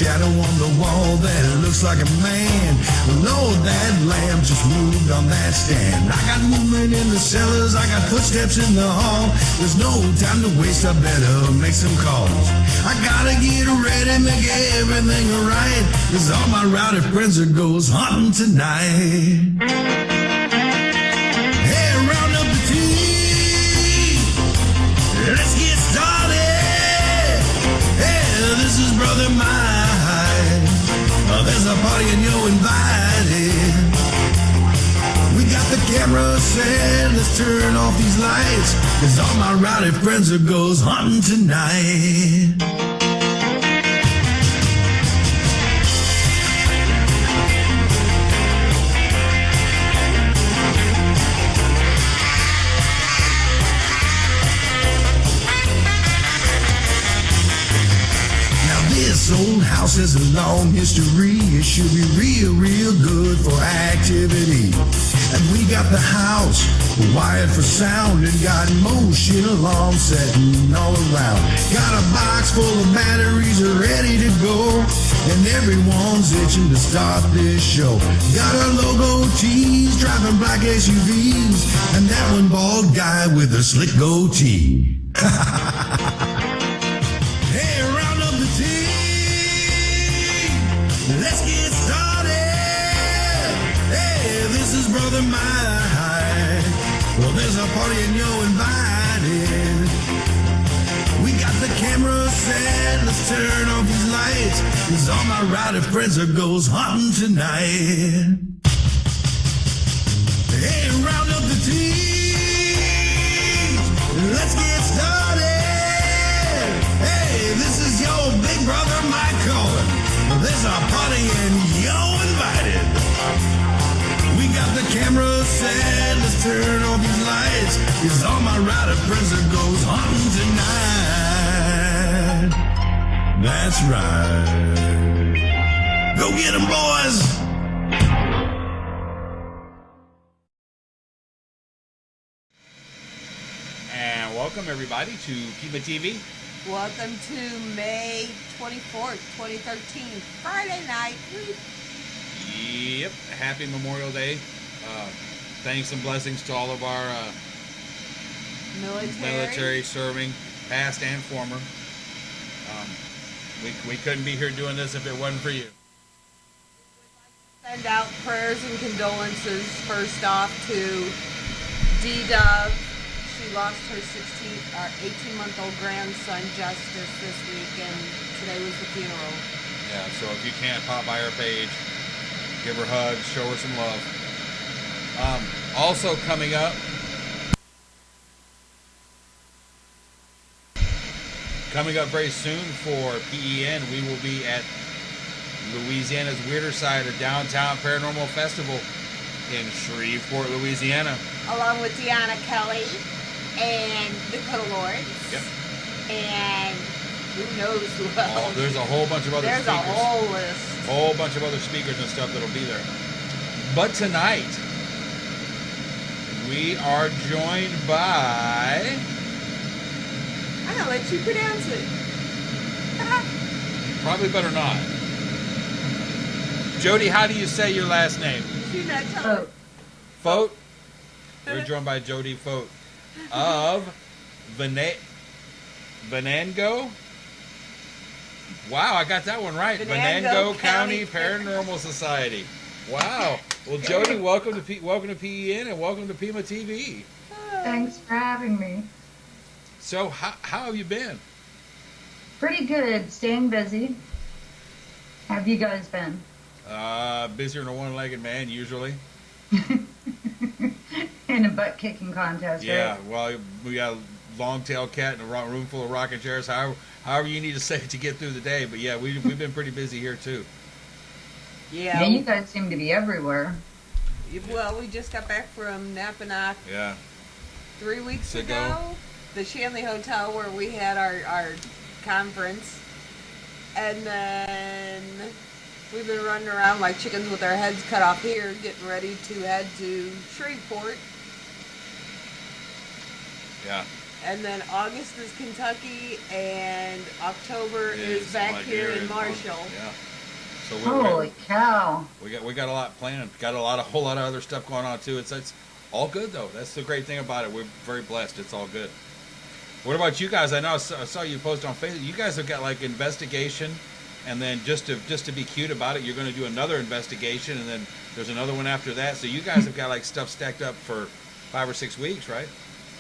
shadow on the wall that looks like a man. Lord, that lamp just moved on that stand. I got movement in the cellars, I got footsteps in the hall. There's no time to waste, I better make some calls. I gotta get ready, make everything right, 'cause all my rowdy friends are goes hunting tonight. Hey, round up the team, let's get started. Hey, this is Brother Mike. There's a party and you're invited. We got the camera set, let's turn off these lights, 'cause all my rowdy friends are goes hunting tonight. This old house has a long history. It should be real, real good for activity. And we got the house wired for sound and got motion alarms setting all around. Got a box full of batteries ready to go, and everyone's itching to start this show. Got our logo tees, driving black SUVs, and that one bald guy with a slick goatee. Hey, round up the team. Let's get started. Hey, this is Brother Mike. Well, there's a party and you're invited. We got the camera set, let's turn off these lights, 'cause all my rowdy friends are goes hunting tonight. Hey, round up the team. Let's get started. Hey, this is your big brother Mike calling. There's a party and you're invited. We got the camera set, let's turn off these lights, 'cause all my rowdy friends are goes hunting tonight. That's right. Go get 'em, boys. And welcome everybody to Pema TV. Welcome to May 24th, 2013, Friday night. Yep, happy Memorial Day. Thanks and blessings to all of our military serving, past and former. We couldn't be here doing this if it wasn't for you. Send out prayers and condolences first off to D-Dove. She lost her 18-month-old grandson, Justice, this week, and today was the funeral. Yeah, so if you can't, pop by her page, give her hugs, show her some love. Also coming up, very soon for PEN, we will be at Louisiana's weirder side of Downtown Paranormal Festival in Shreveport, Louisiana. Along with Deanna Kelly and Dakota Lawrence. Yep. And who knows who else. There's a whole bunch of other speakers. There's a whole list. Whole bunch of other speakers and stuff that'll be there. But tonight, we are joined by... I'm going to let you pronounce it. Probably better not. Jodi, how do you say your last name? She's not telling. Focht? We're joined by Jodi Focht of Venango? Wow, I got that one right. Venango County Paranormal Society. Wow. Well, Jodi, welcome to PEN and welcome to Pema TV. Thanks for having me. So, how have you been? Pretty good. Staying busy. How have you guys been? Busier than a one-legged man, usually. In a butt-kicking contest, yeah, right? well, we got a long-tailed cat in a room full of rocking chairs. However you need to say it to get through the day. But yeah, we've been pretty busy here too. Yeah, you guys seem to be everywhere. Well, we just got back from Napanock. Yeah. 3 weeks ago. The Shanley Hotel where we had our conference. And then we've been running around like chickens with our heads cut off here, getting ready to head to Shreveport. Yeah. And then August is Kentucky, and October is back like here in Marshall. Yeah. So Holy cow. we got a lot planned. Got a whole lot of other stuff going on too. It's all good though. That's the great thing about it. We're very blessed. It's all good. What about you guys? I know I saw you post on Facebook. You guys have got like investigation, and then just to be cute about it, you're going to do another investigation, and then there's another one after that. So you guys have got like stuff stacked up for 5 or 6 weeks, right?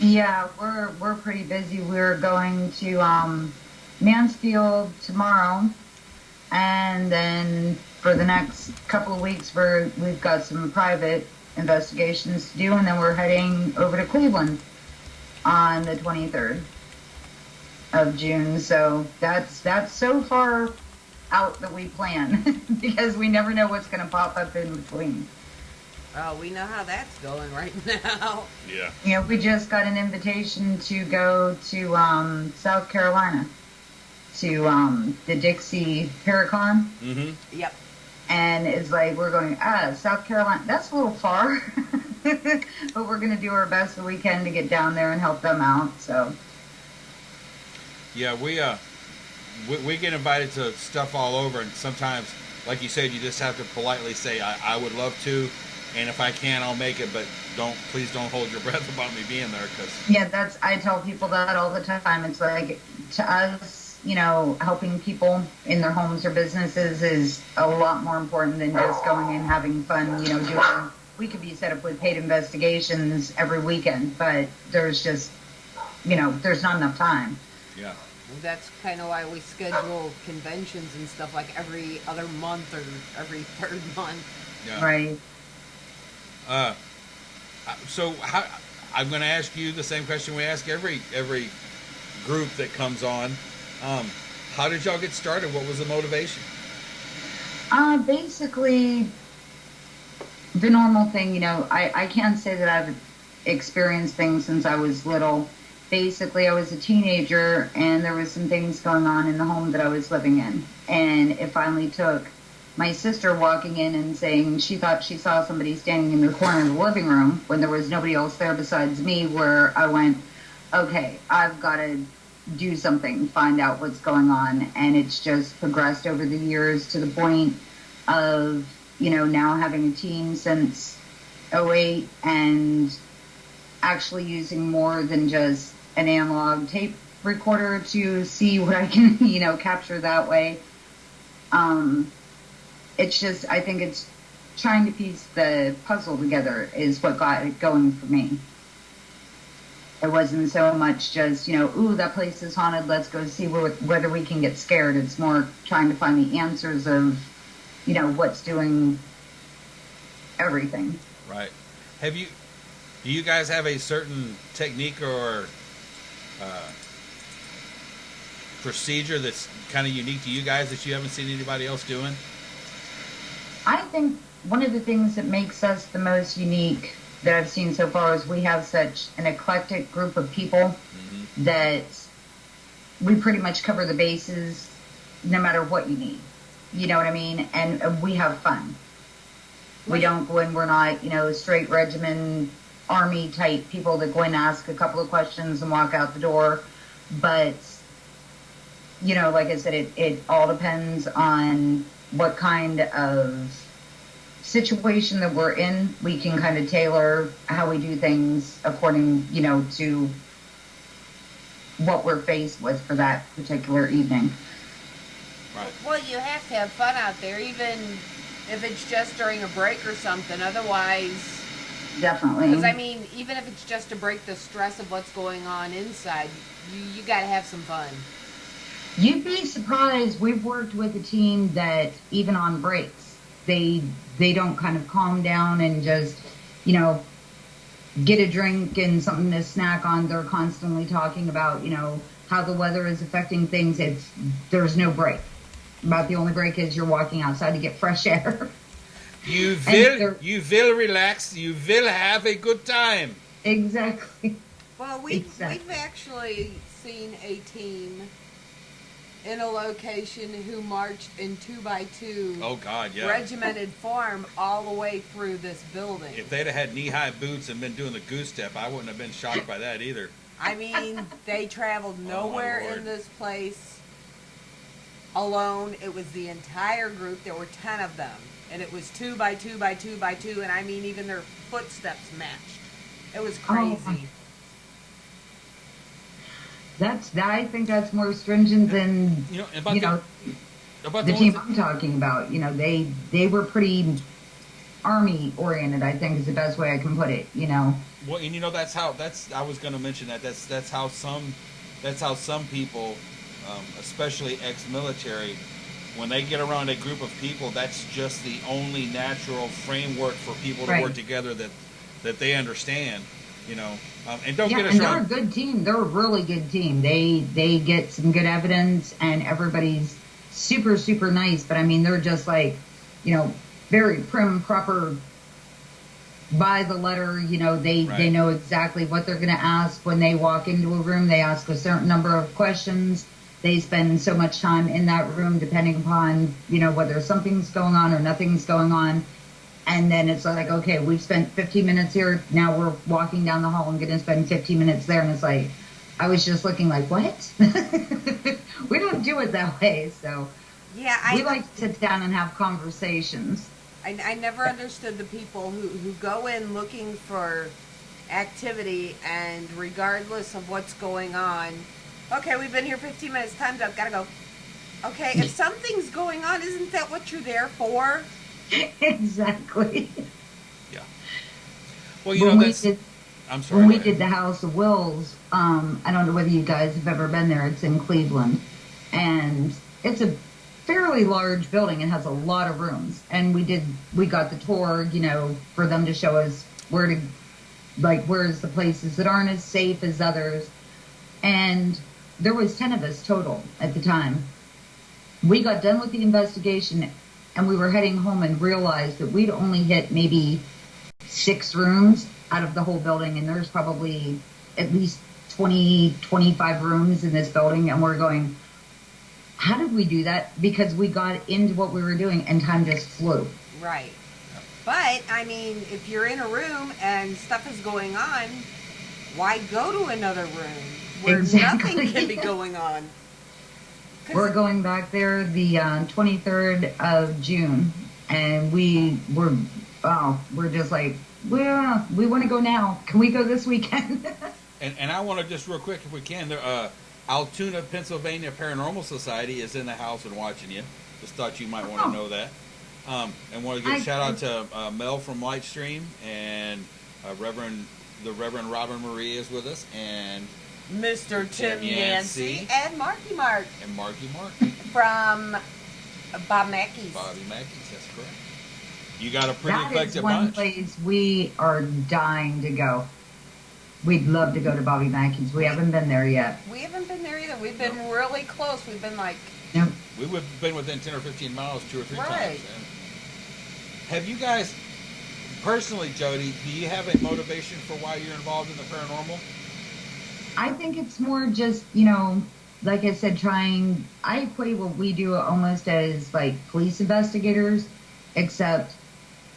Yeah, we're pretty busy. We're going to Mansfield tomorrow, and then for the next couple of weeks we've got some private investigations to do, and then we're heading over to Cleveland on the 23rd of June. So that's so far out that we plan because we never know what's going to pop up in between. Oh, we know how that's going right now. Yeah. You know, we just got an invitation to go to South Carolina to the Dixie Paracon. Mm-hmm. Yep. And it's like, we're going, South Carolina, that's a little far. But we're going to do our best that we can to get down there and help them out, so. Yeah, we get invited to stuff all over, and sometimes, like you said, you just have to politely say, I would love to, and if I can, I'll make it, but please don't hold your breath about me being there, because... Yeah, I tell people that all the time. It's like, to us, you know, helping people in their homes or businesses is a lot more important than just going and having fun, you know, we could be set up with paid investigations every weekend, but there's just, you know, there's not enough time. Yeah. That's kind of why we schedule conventions and stuff like every other month or every third month. Yeah. Right. So I'm going to ask you the same question we ask every group that comes on. How did y'all get started? What was the motivation? Basically, the normal thing, you know, I can't say that I've experienced things since I was little. Basically, I was a teenager, and there was some things going on in the home that I was living in. And it finally took my sister walking in and saying she thought she saw somebody standing in the corner of the living room when there was nobody else there besides me, where I went, okay, I've got to do something, find out what's going on. And it's just progressed over the years to the point of, you know, now having a team since '08 and actually using more than just an analog tape recorder to see what I can, you know, capture that way. It's just, I think it's trying to piece the puzzle together is what got it going for me. It wasn't so much just, you know, ooh, that place is haunted, let's go see whether we can get scared. It's more trying to find the answers of, you know, what's doing everything. Right. Do you guys have a certain technique or procedure that's kind of unique to you guys that you haven't seen anybody else doing? I think one of the things that makes us the most unique that I've seen so far is we have such an eclectic group of people that we pretty much cover the bases no matter what you need. You know what I mean? And we have fun. We don't go in, we're not, you know, straight regimen, army type people that go in and ask a couple of questions and walk out the door. But, you know, like I said, it all depends on what kind of situation that we're in. We can kind of tailor how we do things according, you know, to what we're faced with for that particular evening. Right. Well, you have to have fun out there, even if it's just during a break or something. Otherwise, Definitely. because I mean, even if it's just to break the stress of what's going on inside, you got to have some fun. You'd be surprised. We've worked with a team that even on breaks, they don't kind of calm down and just, you know, get a drink and something to snack on. They're constantly talking about, you know, how the weather is affecting things. There's no break. About the only break is you're walking outside to get fresh air. You will relax. You will have a good time. Exactly. Well, we've actually seen a team in a location who marched in 2x2 Oh God, yeah. regimented form all the way through this building. If they'd have had knee-high boots and been doing the goose step, I wouldn't have been shocked by that either. I mean, they traveled nowhere Lord. in this place alone. It was the entire group. There were 10 of them. And it was 2 by 2 by 2 by 2. And I mean, even their footsteps matched. It was crazy. I think that's more stringent than, about the team I'm talking about. They were pretty army oriented, I think is the best way I can put it, Well, and I was going to mention that's how some people, especially ex-military, when they get around a group of people, that's just the only natural framework for people to work together that they understand, and don't get us and wrong. they're a good team. They're a really good team. They get some good evidence, and everybody's super, super nice. But I mean, they're just like, very prim, proper, by the letter. They know exactly what they're going to ask when they walk into a room. They ask a certain number of questions. They spend so much time in that room, depending upon, whether something's going on or nothing's going on. And then it's like, okay, we've spent 15 minutes here. Now we're walking down the hall and going to spend 15 minutes there. And it's like, I was just looking like, what? We don't do it that way. So we like to sit down and have conversations. I never understood the people who go in looking for activity, and regardless of what's going on, okay, we've been here 15 minutes, time's up, gotta go. Okay, if something's going on, isn't that what you're there for? Exactly. Yeah. Well, I'm sorry. When we did the House of Wills, I don't know whether you guys have ever been there. It's in Cleveland, and it's a fairly large building. It has a lot of rooms, and we got the tour, for them to show us where's the places that aren't as safe as others. And there was 10 of us total at the time. We got done with the investigation, and we were heading home and realized that we'd only hit maybe 6 rooms out of the whole building, and there's probably at least 20, 25 rooms in this building, and we're going, how did we do that? Because we got into what we were doing, and time just flew. Right. But, I mean, if you're in a room and stuff is going on, why go to another room where nothing can be going on? We're going back there the 23rd of June, and we're just like, well, we want to go now. Can we go this weekend? and I want to just real quick, if we can, Altoona, Pennsylvania Paranormal Society is in the house and watching you. Just thought you might want to know that. And want to give a shout out to Mel from Lightstream, and the Reverend Robin Marie is with us, and Mr. Tim Yancey and Marky Mark. And Marky Mark. From Bob Mackey's. Bobby Mackey's, that's correct. You got a pretty eclectic bunch. That is one place we are dying to go. We'd love to go to Bobby Mackey's. We haven't been there yet. We haven't been there either. We've been really close. We've been like... Yep. We've been within 10 or 15 miles 2 or 3 times. Right. Have you guys, personally, Jodi, do you have a motivation for why you're involved in the paranormal? I think it's more just, like I said, I equate what we do almost as like police investigators, except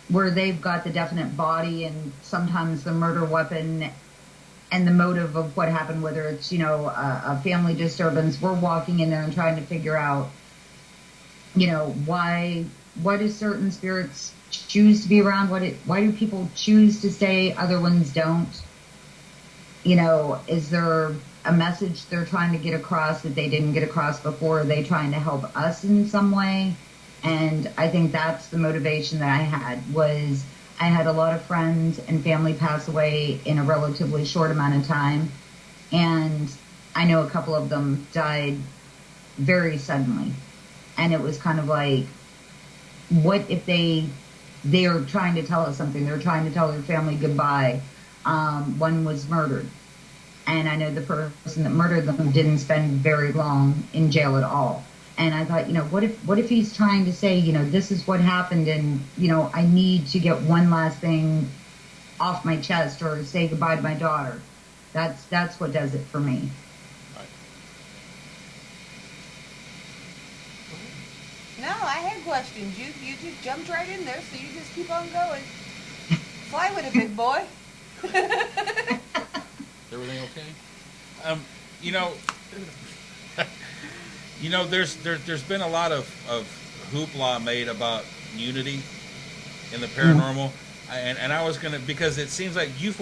where they've got the definite body and sometimes the murder weapon and the motive of what happened, whether it's, a family disturbance. We're walking in there and trying to figure out, why do certain spirits choose to be around? Why do people choose to stay, other ones don't? Is there a message they're trying to get across that they didn't get across before? Are they trying to help us in some way? And I think that's the motivation that I had a lot of friends and family pass away in a relatively short amount of time. And I know a couple of them died very suddenly. And it was kind of like, what if they are trying to tell us something? They're trying to tell their family goodbye. One was murdered. And I know the person that murdered them didn't spend very long in jail at all. And I thought, what if he's trying to say, this is what happened, and, I need to get one last thing off my chest or say goodbye to my daughter. That's what does it for me. Right. No, I had questions. You just jumped right in there, so you just keep on going. Fly with it, big boy. Everything okay? You know, there's been a lot of hoopla made about unity in the paranormal, and I was gonna, because it seems like you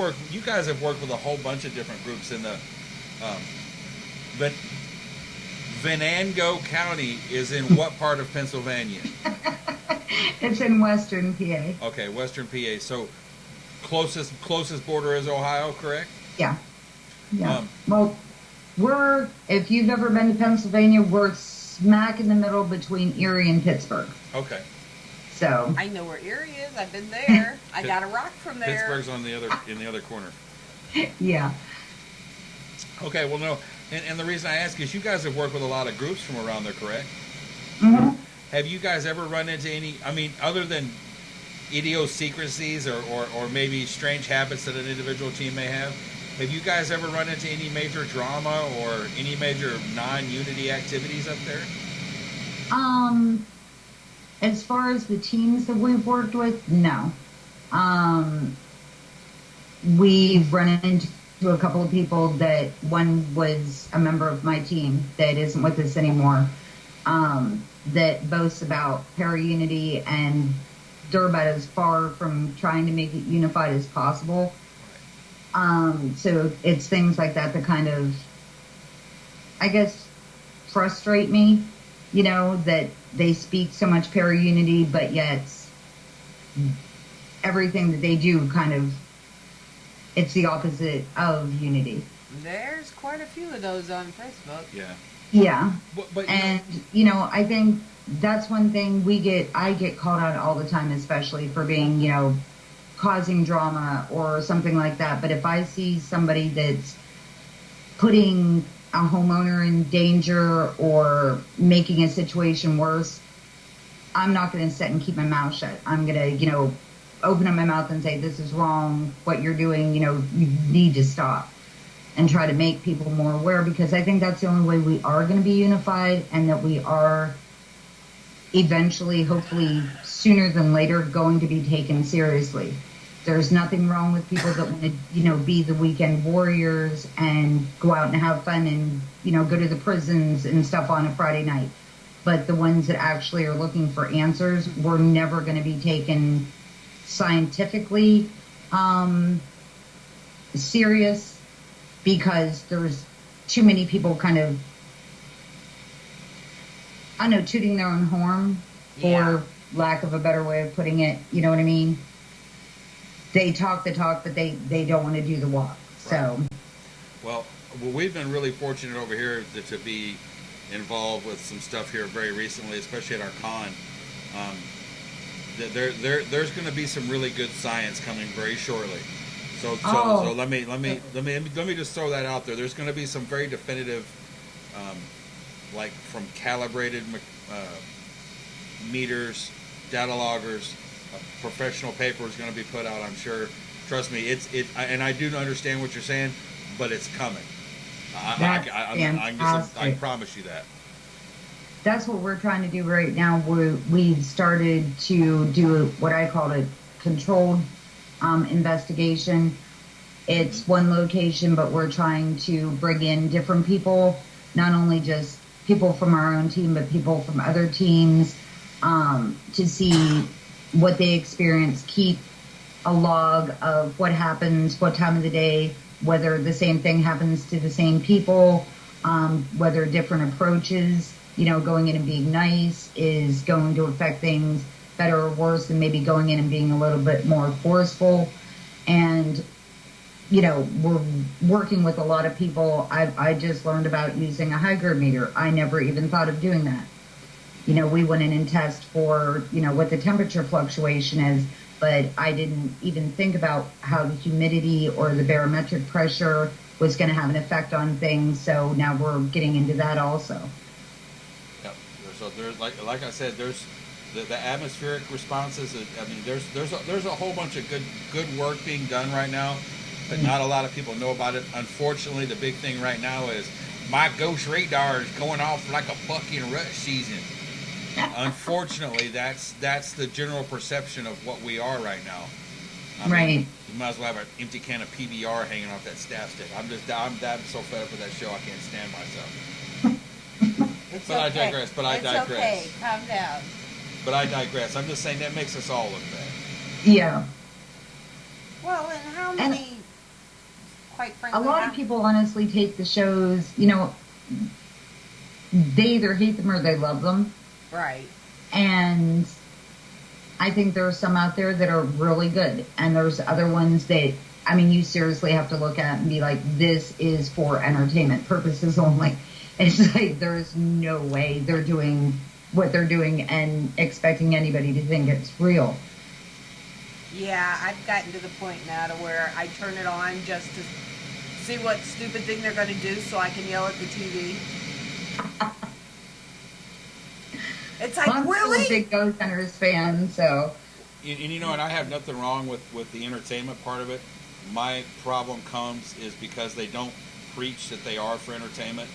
guys have worked with a whole bunch of different groups in the, but Venango County is in what part of Pennsylvania? It's in Western PA. Okay, Western PA. So closest border is Ohio, correct? Yeah. Yeah. Well, if you've ever been to Pennsylvania, we're smack in the middle between Erie and Pittsburgh. Okay. So I know where Erie is. I've been there. I got a rock from there. Pittsburgh's in the other corner. Yeah. Okay. Well, no, and the reason I ask is you guys have worked with a lot of groups from around there, correct? Mm-hmm. Have you guys ever run into any? I mean, other than idiosyncrasies or maybe strange habits that an individual team may have. Have you guys ever run into any major drama or any major non-unity activities up there? As far as the teams that we've worked with, no. We've run into a couple of people that one was a member of my team that isn't with us anymore, that boasts about para-unity, and they're about as far from trying to make it unified as possible. So it's things like that that kind of, I guess, frustrate me, that they speak so much para-unity, but yet everything that they do it's the opposite of unity. There's quite a few of those on Facebook. Yeah. Yeah. But I think that's one thing I get called out all the time, especially for being, causing drama or something like that. But if I see somebody that's putting a homeowner in danger or making a situation worse, I'm not going to sit and keep my mouth shut. I'm going to, open up my mouth and say, this is wrong, what you're doing, you need to stop, and try to make people more aware, because I think that's the only way we are going to be unified, and that we are eventually, hopefully sooner than later, going to be taken seriously. There's nothing wrong with people that want to, be the weekend warriors and go out and have fun and, go to the prisons and stuff on a Friday night. But the ones that actually are looking for answers, we're never going to be taken scientifically serious, because there's too many people tooting their own horn, for lack of a better way of putting it. You know what I mean? They talk the talk, but they don't want to do the walk. So, well, we've been really fortunate over here to be involved with some stuff here very recently, especially at our con. There's going to be some really good science coming very shortly. So let me just throw that out there. There's going to be some very definitive, like from calibrated meters, data loggers. A professional paper is going to be put out, I'm sure. Trust me, and I do understand what you're saying, but it's coming. I promise you that. That's what we're trying to do right now. We've started to do what I call a controlled investigation. It's one location, but we're trying to bring in different people, not only just people from our own team, but people from other teams, to see what they experience, keep a log of what happens, what time of the day, whether the same thing happens to the same people, whether different approaches, going in and being nice is going to affect things better or worse than maybe going in and being a little bit more forceful. And, we're working with a lot of people. I just learned about using a hygrometer. I never even thought of doing that. We went in and test for, what the temperature fluctuation is, but I didn't even think about how the humidity or the barometric pressure was going to have an effect on things. So now we're getting into that also. Yep. So there's like I said, there's the atmospheric responses. I mean, there's a whole bunch of good work being done right now, but not a lot of people know about it. Unfortunately, the big thing right now is my ghost radar is going off like a fucking rut season. Unfortunately, that's the general perception of what we are right now. I mean, Right. you might as well have an empty can of PBR hanging off that staff stick. I'm so fed up with that show, I can't stand myself. It's But I okay. digress, but I it's digress. okay. Calm down. But I digress. I'm just saying that makes us all look bad. Yeah. Well, and how many? Quite frankly, A lot of people honestly take the shows, they either hate them or they love them. Right. And I think there are some out there that are really good. And there's other ones that, you seriously have to look at and be like, this is for entertainment purposes only. It's like, there's no way they're doing what they're doing and expecting anybody to think it's real. Yeah, I've gotten to the point now to where I turn it on just to see what stupid thing they're going to do so I can yell at the TV. It's like, I'm really? still a big Ghost Hunters fan, so. And I have nothing wrong with the entertainment part of it. My problem comes is because they don't preach that they are for entertainment.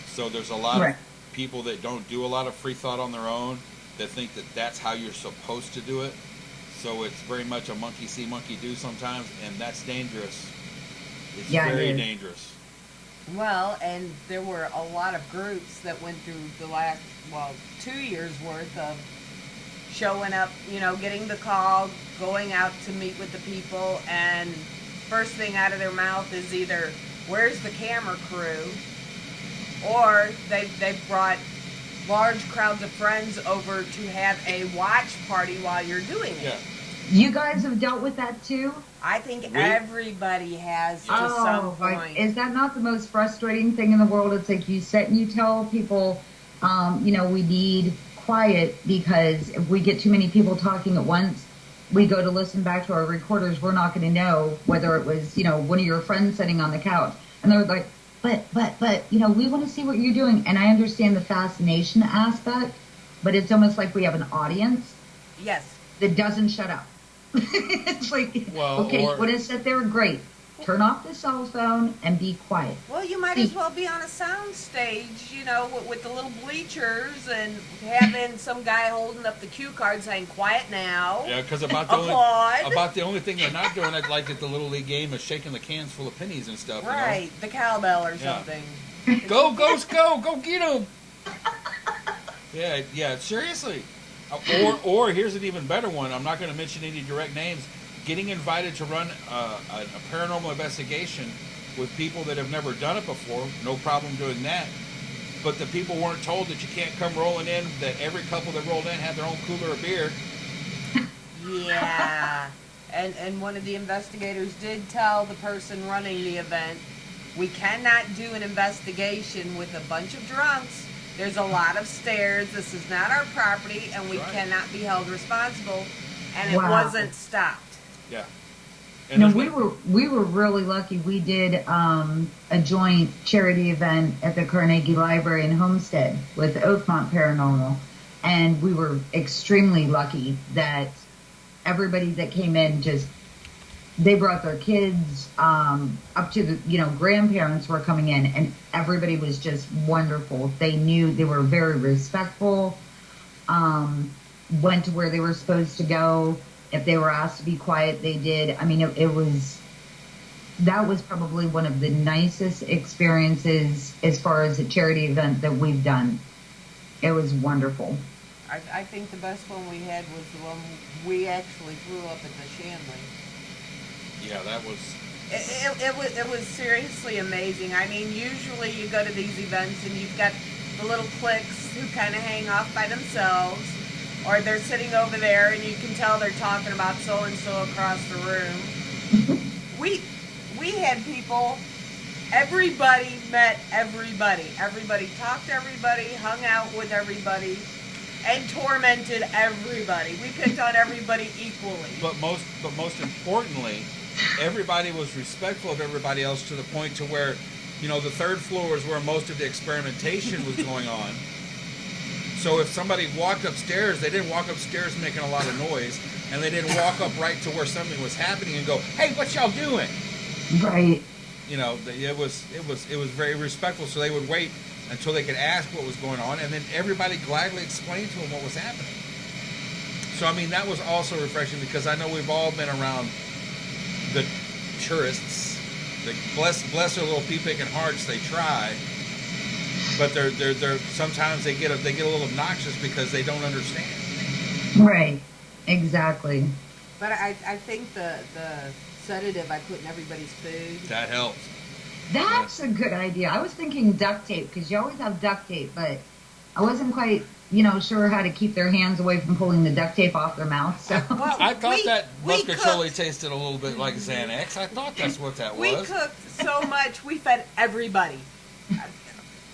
So there's a lot of people that don't do a lot of free thought on their own that think that that's how you're supposed to do it. So it's very much a monkey see, monkey do sometimes, and that's dangerous. It's very dangerous. Well, and there were a lot of groups that went through the last, 2 years worth of showing up, getting the call, going out to meet with the people, and first thing out of their mouth is either, where's the camera crew? Or they've brought large crowds of friends over to have a watch party while you're doing it. Yeah. You guys have dealt with that too? I think everybody has to some point. Is that not the most frustrating thing in the world? It's like you sit and you tell people, we need quiet because if we get too many people talking at once, we go to listen back to our recorders, we're not going to know whether it was, one of your friends sitting on the couch. And they're like, but, we want to see what you're doing. And I understand the fascination aspect, but it's almost like we have an audience. Yes. That doesn't shut up. It's like, you want to sit there? Great. Turn off the cell phone and be quiet. Well, you might as well be on a sound stage, with the little bleachers and having some guy holding up the cue card saying, quiet now. Yeah, because about the only thing they're not doing, like at the Little League game, is shaking the cans full of pennies and stuff. Right, the cowbell or something. Go, Ghost, go get him. Yeah, seriously. Or here's an even better one. I'm not going to mention any direct names. Getting invited to run a paranormal investigation with people that have never done it before. No problem doing that. But the people weren't told that you can't come rolling in, that every couple that rolled in had their own cooler of beer. Yeah. And one of the investigators did tell the person running the event, we cannot do an investigation with a bunch of drunks. There's a lot of stairs. This is not our property, and we cannot be held responsible. And it wasn't stopped. Yeah. And we were really lucky. We did a joint charity event at the Carnegie Library in Homestead with Oakmont Paranormal, and we were extremely lucky that everybody that came in they brought their kids up to the, grandparents were coming in, and everybody was just wonderful. They were very respectful, went to where they were supposed to go. If they were asked to be quiet, they did. That was probably one of the nicest experiences as far as a charity event that we've done. It was wonderful. I think the best one we had was the one we actually flew up at the Shanley. Yeah, that was... It was seriously amazing. Usually you go to these events and you've got the little cliques who kind of hang off by themselves, or they're sitting over there and you can tell they're talking about so-and-so across the room. We had people, everybody met everybody. Everybody talked to everybody, hung out with everybody, and tormented everybody. We picked on everybody equally. But most importantly, everybody was respectful of everybody else to the point to where, the third floor is where most of the experimentation was going on. So if somebody walked upstairs, they didn't walk upstairs making a lot of noise, and they didn't walk up right to where something was happening and go, "Hey, what y'all doing?" Right. It was very respectful. So they would wait until they could ask what was going on, and then everybody gladly explained to them what was happening. So that was also refreshing, because I know we've all been around tourists. They bless their little pea-picking hearts. They try, but they're sometimes they get a little obnoxious because they don't understand. Right. Exactly. But I think the sedative I put in everybody's food. That helps. That's a good idea. I was thinking duct tape, because you always have duct tape, but I wasn't quite, sure how to keep their hands away from pulling the duct tape off their mouth. So Well, I thought that we muscatoli cooked. tasted a little bit like Xanax. I thought that's what that We was. cooked so much. We fed everybody.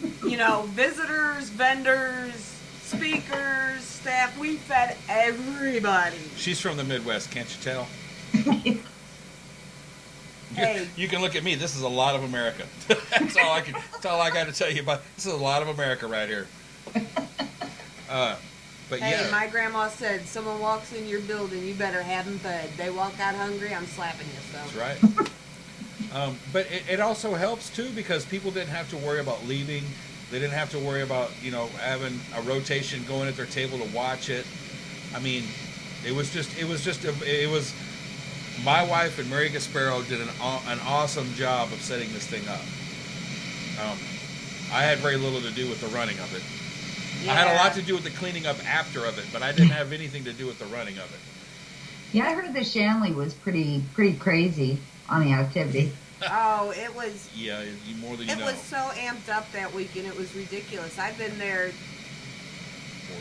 Visitors, vendors, speakers, staff. We fed everybody. She's from the Midwest, can't you tell? Hey. You can look at me. This is a lot of America. That's all I got to tell you about. This is a lot of America right here. But Hey, yeah, my grandma said, someone walks in your building, you better have them fed. They walk out hungry, I'm slapping you. So. that's right. But it also helps too because people didn't have to worry about leaving. They didn't have to worry about having a rotation going at their table to watch it. I mean, it was my wife and Mary Gasparo did an awesome job of setting this thing up. I had very little to do with the running of it. Yeah. I had a lot to do with the cleaning up after of it, but I didn't have anything to do with the running of it. yeah, I heard the Shanley was pretty crazy on the activity. Oh, it was. Yeah, more than you It know. was so amped up that weekend. It was ridiculous. I've been there.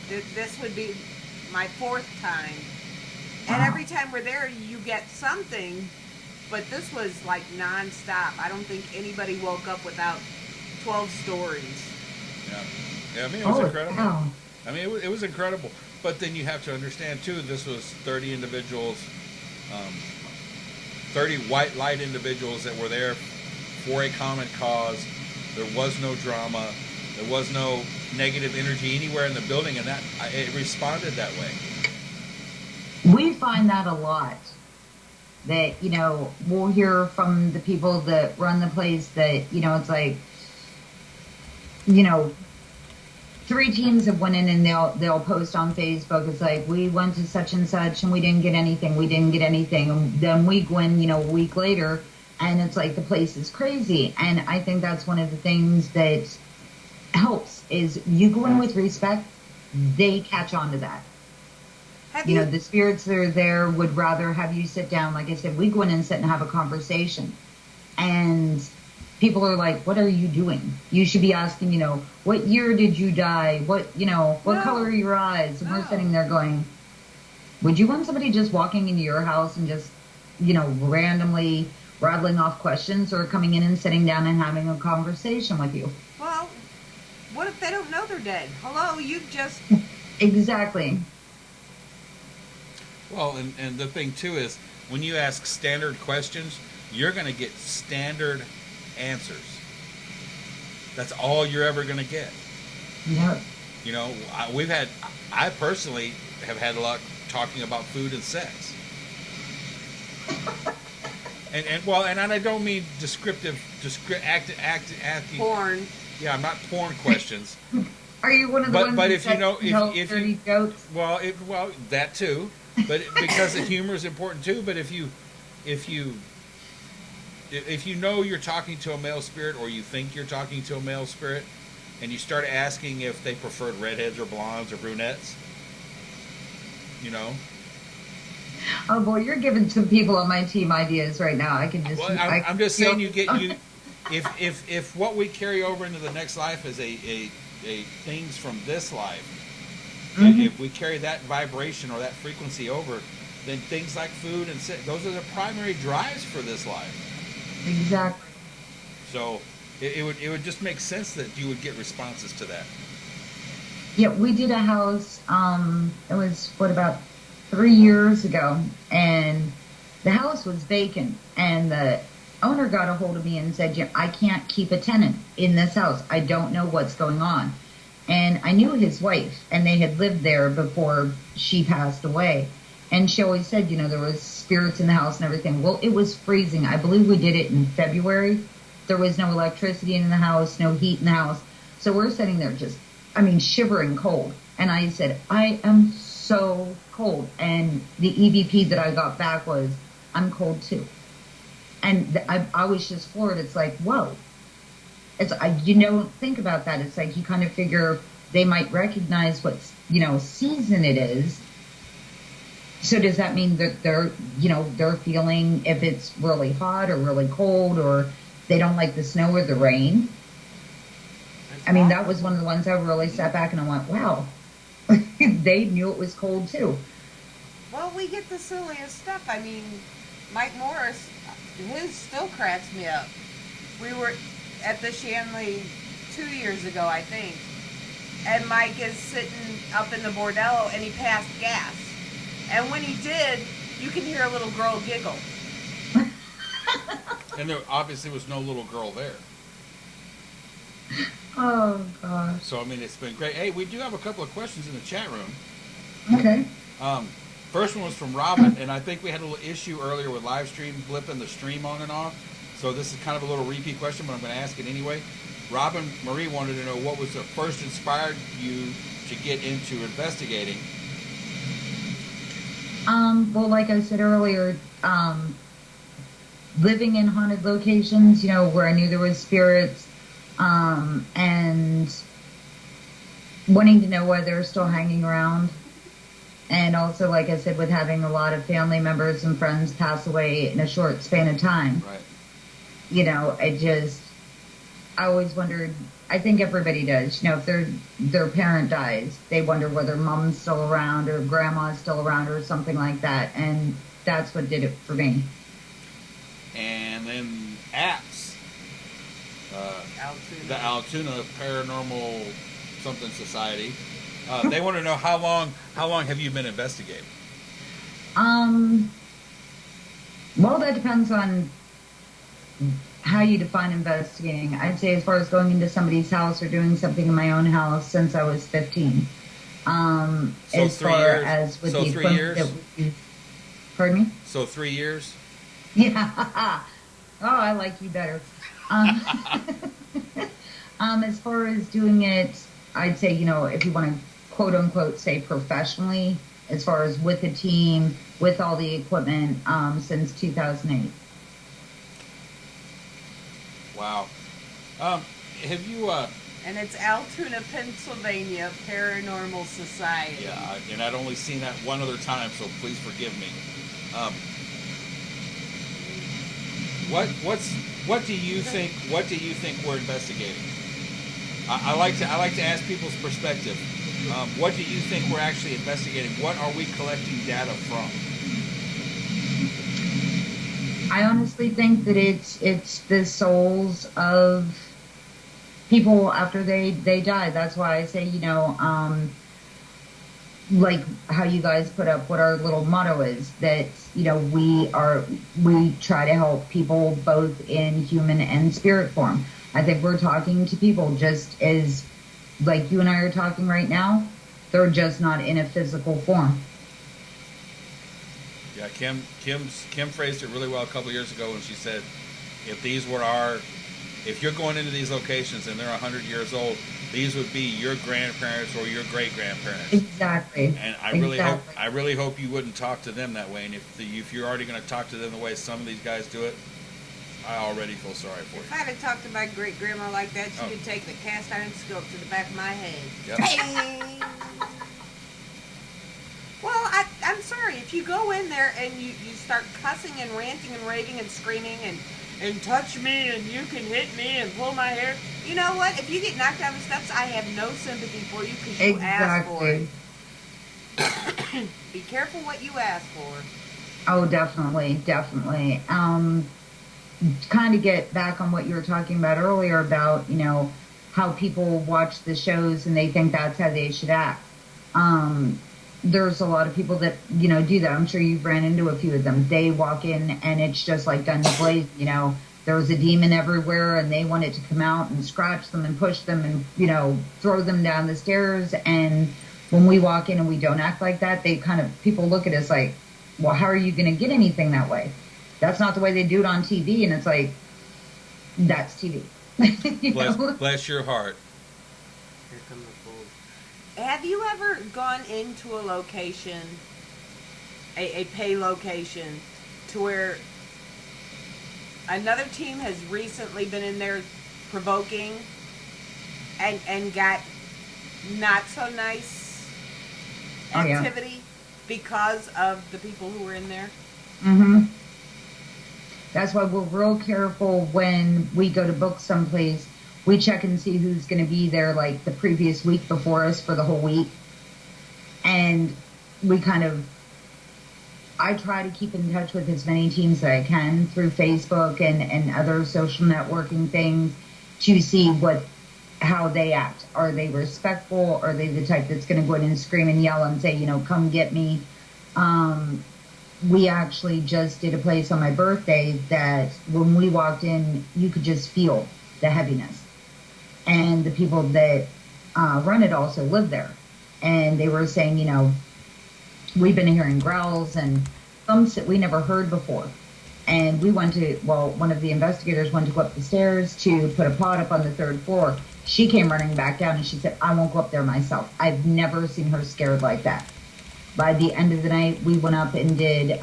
This would be my 4th time, and Wow. every time we're there, you get something. But this was like nonstop. I don't think anybody woke up without 12 stories. Yeah, I mean, it was incredible. Wow. I mean, it was incredible. But then you have to understand, too, this was 30 individuals, 30 white light individuals that were there for a common cause. There was no drama. There was no negative energy anywhere in the building, and it responded that way. We find that a lot. That, we'll hear from the people that run the place that, it's like, 3 teams have went in and they'll post on Facebook. It's like, we went to such and such and we didn't get anything. And then we go in, a week later and it's like the place is crazy. And I think that's one of the things that helps is you go in with respect, they catch on to that. The spirits that are there would rather have you sit down. Like I said, we go in and sit and have a conversation. And people are like, what are you doing? You should be asking, what year did you die? What color are your eyes? And we're sitting there going, would you want somebody just walking into your house and just, randomly rattling off questions, or coming in and sitting down and having a conversation with you? Well, what if they don't know they're dead? Hello, you just. Exactly. Well, and the thing, too, is when you ask standard questions, you're going to get standard answers. That's all you're ever going to get. Yep. I personally have had a lot talking about food and sex. and I don't mean acting. Porn. Yeah, I'm not porn questions. Are you one of the ones But that if you know, if dirty you, jokes? well, that too. But because the humor is important too. But if you know you're talking to a male spirit, or you think you're talking to a male spirit, and you start asking if they preferred redheads or blondes or brunettes, Oh boy, you're giving some people on my team ideas right now. I can just. Well, I'm just saying if what we carry over into the next life is a things from this life, Mm-hmm. if we carry that vibration or that frequency over, then things like food and sex, those are the primary drives for this life. Exactly. So it would just make sense that you would get responses to that. Yeah, we did a house. It was about 3 years ago, and the house was vacant, and the owner got a hold of me and said, I can't keep a tenant in this house. I don't know what's going on. And I knew his wife, and they had lived there before she passed away. And she always said, there was spirits in the house and everything. Well, it was freezing. I believe we did it in February. There was no electricity in the house, no heat in the house. So we're sitting there just, shivering cold. And I said, I am so cold. And the EVP that I got back was, I'm cold too. And I was just floored. It's like, whoa. You don't think about that. It's like you kind of figure they might recognize what, season it is. So does that mean that they're feeling if it's really hot or really cold, or they don't like the snow or the rain? I mean, that was one of the ones I really sat back and I went, wow, they knew it was cold too. Well, we get the silliest stuff. I mean, Mike Morris, his still cracks me up. We were at the Shanley 2 years ago, I think, and Mike is sitting up in the bordello and he passed gas. And when he did, you can hear a little girl giggle. And there obviously was no little girl there. Oh, gosh. So, I mean, it's been great. Hey, we do have a couple of questions in the chat room. Okay. First one was from Robin, and I think we had a little issue earlier with live stream blipping the stream on and off. So this is kind of a little repeat question, but I'm going to ask it anyway. Robin Marie wanted to know what was the first inspired you to get into investigating. Well, like I said earlier, living in haunted locations, where I knew there was spirits, and wanting to know why they're still hanging around. And also, like I said, with having a lot of family members and friends pass away in a short span of time. Right. I always wondered, I think everybody does, if their parent dies, they wonder whether mom's still around or grandma's still around or something like that. And that's what did it for me. And then apps. Altoona. The Altoona Paranormal something society. They want to know how long have you been investigating? Well, that depends on how you define investigating. I'd say as far as going into somebody's house or doing something in my own house since I was 15. As far as with the equipment that we use. Pardon me? So 3 years? Yeah. Oh, I like you better. As far as doing it, I'd say, if you want to quote unquote say professionally, as far as with a team, with all the equipment, since 2008. Wow. Have you And it's Altoona, Pennsylvania Paranormal Society. Yeah, and I'd only seen that one other time, so please forgive me. What do you think we're investigating? I like to ask people's perspective. What do you think we're actually investigating? What are we collecting data from? I honestly think that it's the souls of people after they die. That's why I say, like how you guys put up what our little motto is, that, we try to help people both in human and spirit form. I think we're talking to people just as, like you and I are talking right now, they're just not in a physical form. Yeah, Kim phrased it really well a couple of years ago when she said, if you're going into these locations and they're 100 years old, these would be your grandparents or your great grandparents. Exactly. And I really hope you wouldn't talk to them that way. And if you're already going to talk to them the way some of these guys do it, I already feel sorry for you. If I'd have talked to my great grandma like that, she could take the cast iron scope to the back of my head. Yep. Hey! Well, I'm sorry. If you go in there and you start cussing and ranting and raving and screaming and touch me and you can hit me and pull my hair, you know what? If you get knocked down the steps, I have no sympathy for you because you asked for it. Be careful what you ask for. Oh, definitely. Kind of get back on what you were talking about earlier about, how people watch the shows and they think that's how they should act. There's a lot of people that, do that. I'm sure you've ran into a few of them. They walk in and it's just like Dungeon Blaze, there was a demon everywhere and they wanted to come out and scratch them and push them and, throw them down the stairs. And when we walk in and we don't act like that, people look at us like, well, how are you going to get anything that way? That's not the way they do it on TV. And it's like, that's TV. Bless your heart. Here come the food. Have you ever gone into a location, a pay location, to where Another team has recently been in there provoking and got not so nice activity because of the people who were in there. Mm-hmm. That's why we're real careful when we go to book someplace. We check and see who's going to be there like the previous week before us for the whole week. And I try to keep in touch with as many teams that I can through Facebook and other social networking things to see how they act. Are they respectful? Are they the type that's going to go in and scream and yell and say, come get me? We actually just did a place on my birthday that when we walked in, you could just feel the heaviness. And the people that run it also live there. And they were saying, we've been hearing growls and thumps that we never heard before. And we one of the investigators went to go up the stairs to put a pot up on the 3rd floor. She came running back down and she said, I won't go up there myself. I've never seen her scared like that. By the end of the night, we went up and did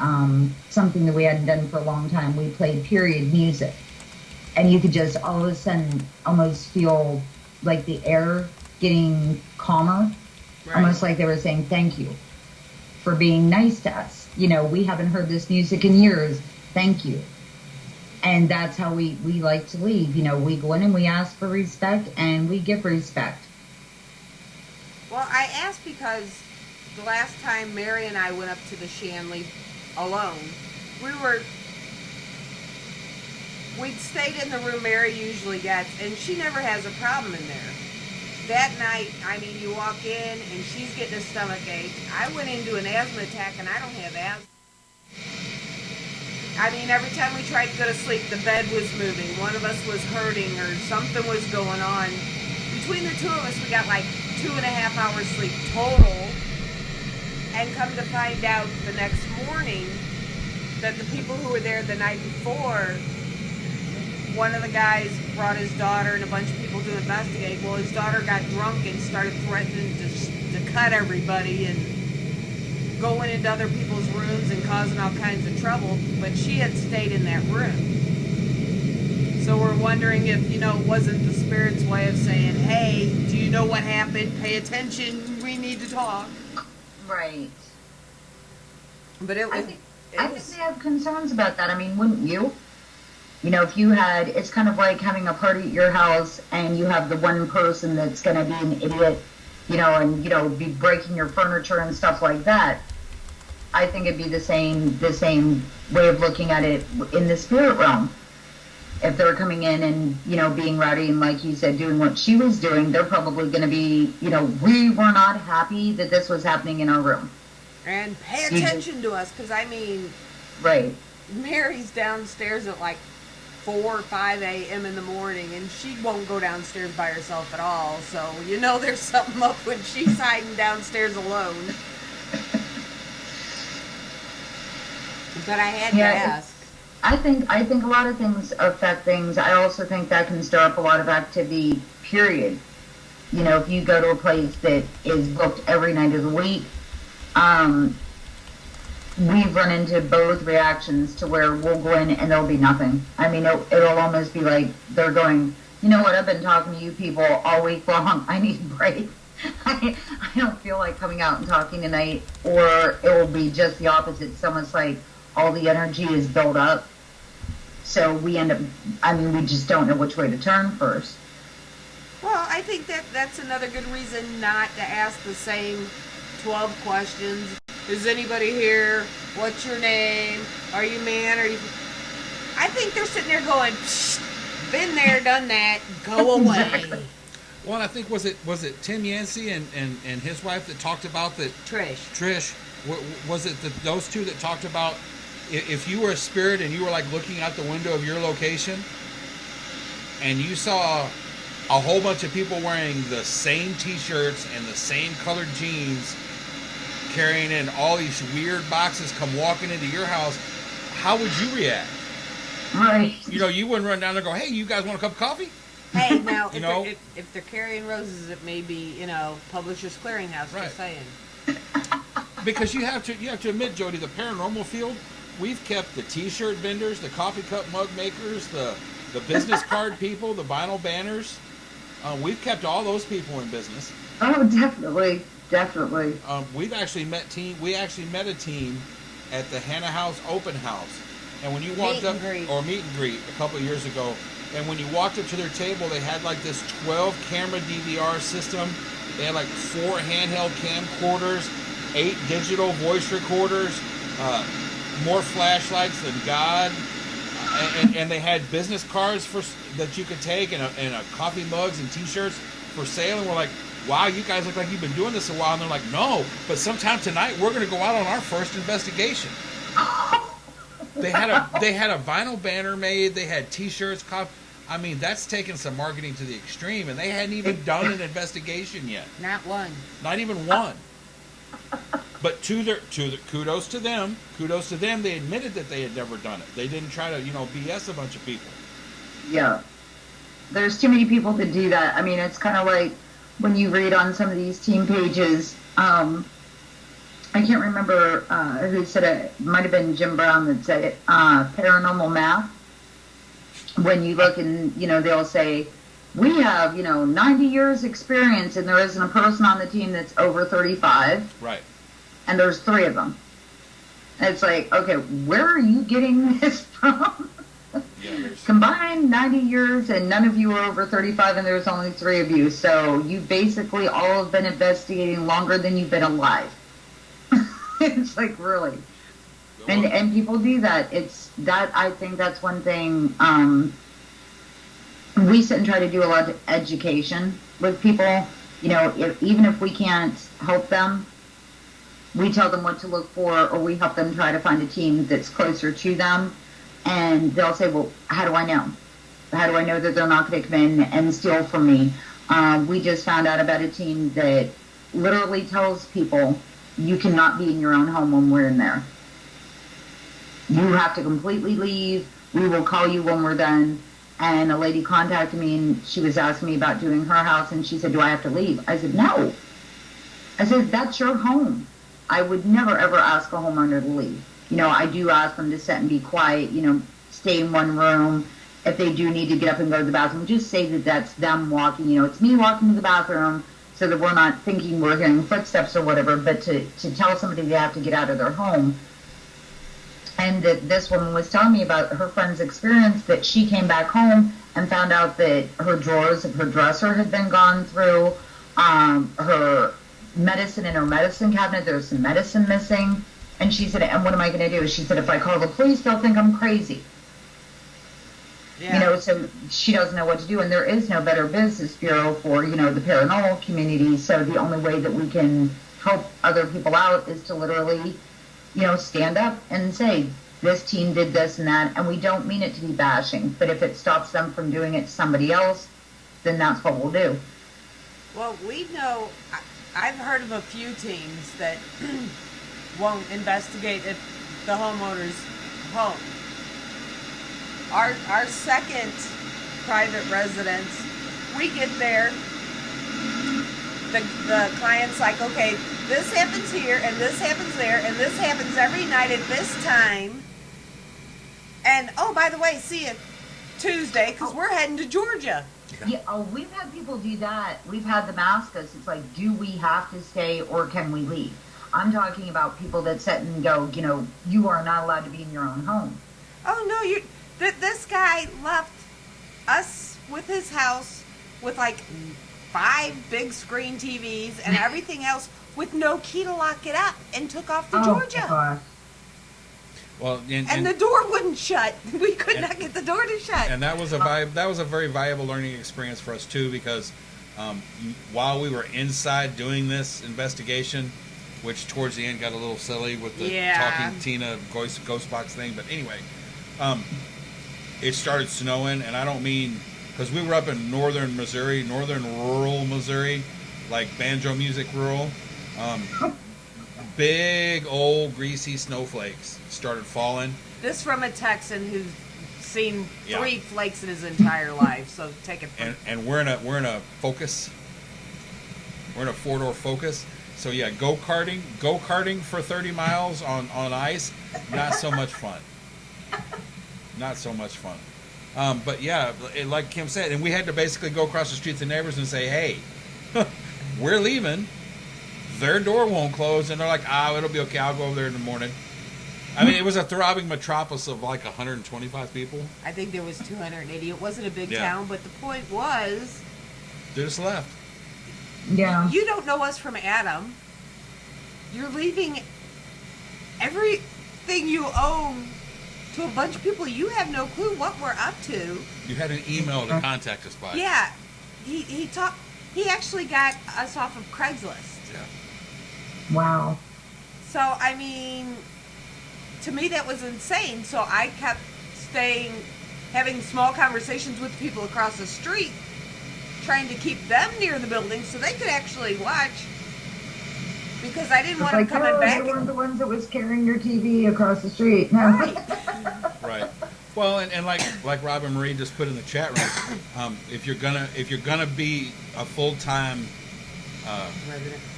something that we hadn't done for a long time. We played period music. And you could just all of a sudden almost feel like the air getting calmer. Right. Almost like they were saying, thank you for being nice to us. We haven't heard this music in years. Thank you. And that's how we like to leave. We go in and we ask for respect and we give respect. Well, I asked because the last time Mary and I went up to the Shanley alone, we'd stayed in the room Mary usually gets, and she never has a problem in there. That night, you walk in, and she's getting a stomach ache. I went into an asthma attack, and I don't have asthma. Every time we tried to go to sleep, the bed was moving. One of us was hurting, or something was going on. Between the two of us, we got like 2.5 hours sleep total. And come to find out the next morning that the people who were there the night before, one of the guys brought his daughter and a bunch of people to investigate. Well, his daughter got drunk and started threatening to cut everybody and going into other people's rooms and causing all kinds of trouble. But she had stayed in that room. So we're wondering if, it wasn't the spirit's way of saying, hey, do you know what happened? Pay attention. We need to talk. Right. But I think they have concerns about that. Wouldn't you? If you had, it's kind of like having a party at your house and you have the one person that's going to be an idiot, and, be breaking your furniture and stuff like that. I think it'd be the same way of looking at it in the spirit realm. If they're coming in and, being rowdy and, like you said, doing what she was doing, they're probably going to be, we were not happy that this was happening in our room. And pay attention to us, because, right. Mary's downstairs at like 4 or 5 a.m. in the morning, and she won't go downstairs by herself at all. So, there's something up when she's hiding downstairs alone. But I had to ask. I think a lot of things affect things. I also think that can stir up a lot of activity, period. If you go to a place that is booked every night of the week, we've run into both reactions to where we'll go in and there'll be nothing. It'll almost be like they're going, you know what, I've been talking to you people all week long. I need a break. I don't feel like coming out and talking tonight. Or it will be just the opposite. It's almost like all the energy is built up. So we end up, we just don't know which way to turn first. Well, I think that's another good reason not to ask the same 12 questions. Is anybody here? What's your name? Are you man? I think they're sitting there going, psst, been there, done that, go away. Exactly. Well, I think was it Tim Yancey and his wife that talked about that? Trish. Was it those two that talked about if you were a spirit and you were like looking out the window of your location and you saw a whole bunch of people wearing the same t-shirts and the same colored jeans, carrying in all these weird boxes, come walking into your house, how would you react? Right. You wouldn't run down there and go, hey, you guys want a cup of coffee? Hey, now, if they're carrying roses, it may be, Publishers Clearinghouse, right. Just saying. Because you have to admit, Jodi, the paranormal field, we've kept the T-shirt vendors, the coffee cup mug makers, the business card people, the vinyl banners. We've kept all those people in business. Oh, definitely. We actually met a team at the Hannah House open house, and when you walked up or meet and greet a couple of years ago, and when you walked up to their table, they had like this 12 camera DVR system. They had like 4 handheld camcorders, 8 digital voice recorders, more flashlights than God, and they had business cards that you could take, and a coffee mugs and T-shirts for sale. And we're like, wow, you guys look like you've been doing this a while. And they're like, no, but sometime tonight we're going to go out on our first investigation. They had a vinyl banner made. They had T-shirts. I mean, that's taken some marketing to the extreme, and they hadn't even done an investigation yet. Not one. Not even one. But kudos to them. Kudos to them. They admitted that they had never done it. They didn't try to, BS a bunch of people. Yeah. There's too many people that do that. I mean, it's kind of like when you read on some of these team pages. I can't remember who said it. It might have been Jim Brown that said it. Paranormal math. When you look and, they'll say, we have, 90 years experience, and there isn't a person on the team that's over 35. Right. And there's 3 of them. And it's like, okay, where are you getting this from? Yeah, Combined 90 years, and none of you are over 35, and there's only 3 of you. So you basically all have been investigating longer than you've been alive. It's like, really. And people do that. I think that's one thing. We sit and try to do a lot of education with people. Even if we can't help them, we tell them what to look for, or we help them try to find a team that's closer to them. And they'll say, well, how do I know? How do I know that they're not going to come in and steal from me? We just found out about a team that literally tells people, you cannot be in your own home when we're in there. You have to completely leave. We will call you when we're done. And a lady contacted me, and she was asking me about doing her house, and she said, do I have to leave? I said, no. I said, that's your home. I would never, ever ask a homeowner to leave. I do ask them to sit and be quiet, stay in one room. If they do need to get up and go to the bathroom, just say that that's them walking. It's me walking to the bathroom, so that we're not thinking we're hearing footsteps or whatever, but to tell somebody they have to get out of their home. And that this woman was telling me about her friend's experience, that she came back home and found out that her drawers of her dresser had been gone through, her medicine in her medicine cabinet, there was some medicine missing. And she said, and what am I going to do? She said, if I call the police, they'll think I'm crazy. Yeah. So she doesn't know what to do. And there is no Better Business Bureau for, the paranormal community. So the only way that we can help other people out is to literally, stand up and say, this team did this and that. And we don't mean it to be bashing. But if it stops them from doing it to somebody else, then that's what we'll do. Well, we know, I've heard of a few teams that won't investigate at the homeowner's home. Our second private residence, we get there, the client's like, okay, this happens here, and this happens there, and this happens every night at this time. And, oh, by the way, see you Tuesday, because we're heading to Georgia. Yeah, we've had people do that. We've had them ask us, it's like, do we have to stay or can we leave? I'm talking about people that sit and go, you are not allowed to be in your own home. Oh, no, this guy left us with his house with like 5 big screen TVs and everything else with no key to lock it up and took off to Georgia. God. Well, and the door wouldn't shut. We could not get the door to shut. And that was a very valuable learning experience for us too, because while we were inside doing this investigation, which towards the end got a little silly with the talking Tina ghost box thing, but anyway, it started snowing, and I don't mean, because we were up in northern rural Missouri, like banjo music rural. Big old greasy snowflakes started falling. This from a Texan who's seen 3 flakes in his entire life, so take it from and we're in a Focus. We're in a 4-door Focus. So yeah, go-karting for 30 miles on ice, not so much fun. Not so much fun. But yeah, like Kim said, and we had to basically go across the street to neighbors and say, hey, we're leaving. Their door won't close, and they're like, it'll be okay. I'll go over there in the morning. I mean, it was a throbbing metropolis of like 125 people. I think there was 280. It wasn't a big Yeah. town, but the point was, They just left. Yeah. you don't know us from Adam. You're leaving everything you own to a bunch of people. You have no clue what we're up to. You had an email to contact us by. Yeah, he actually got us off of Craigslist. Yeah. Wow. So I mean, to me that was insane. So I kept having small conversations with people across the street, trying to keep them near the building so they could actually watch. Because I didn't want them coming back. You weren't the ones that was carrying your TV across the street. No. Right. Right. Well, and like Rob and Marie just put in the chat room, if you're gonna be a full-time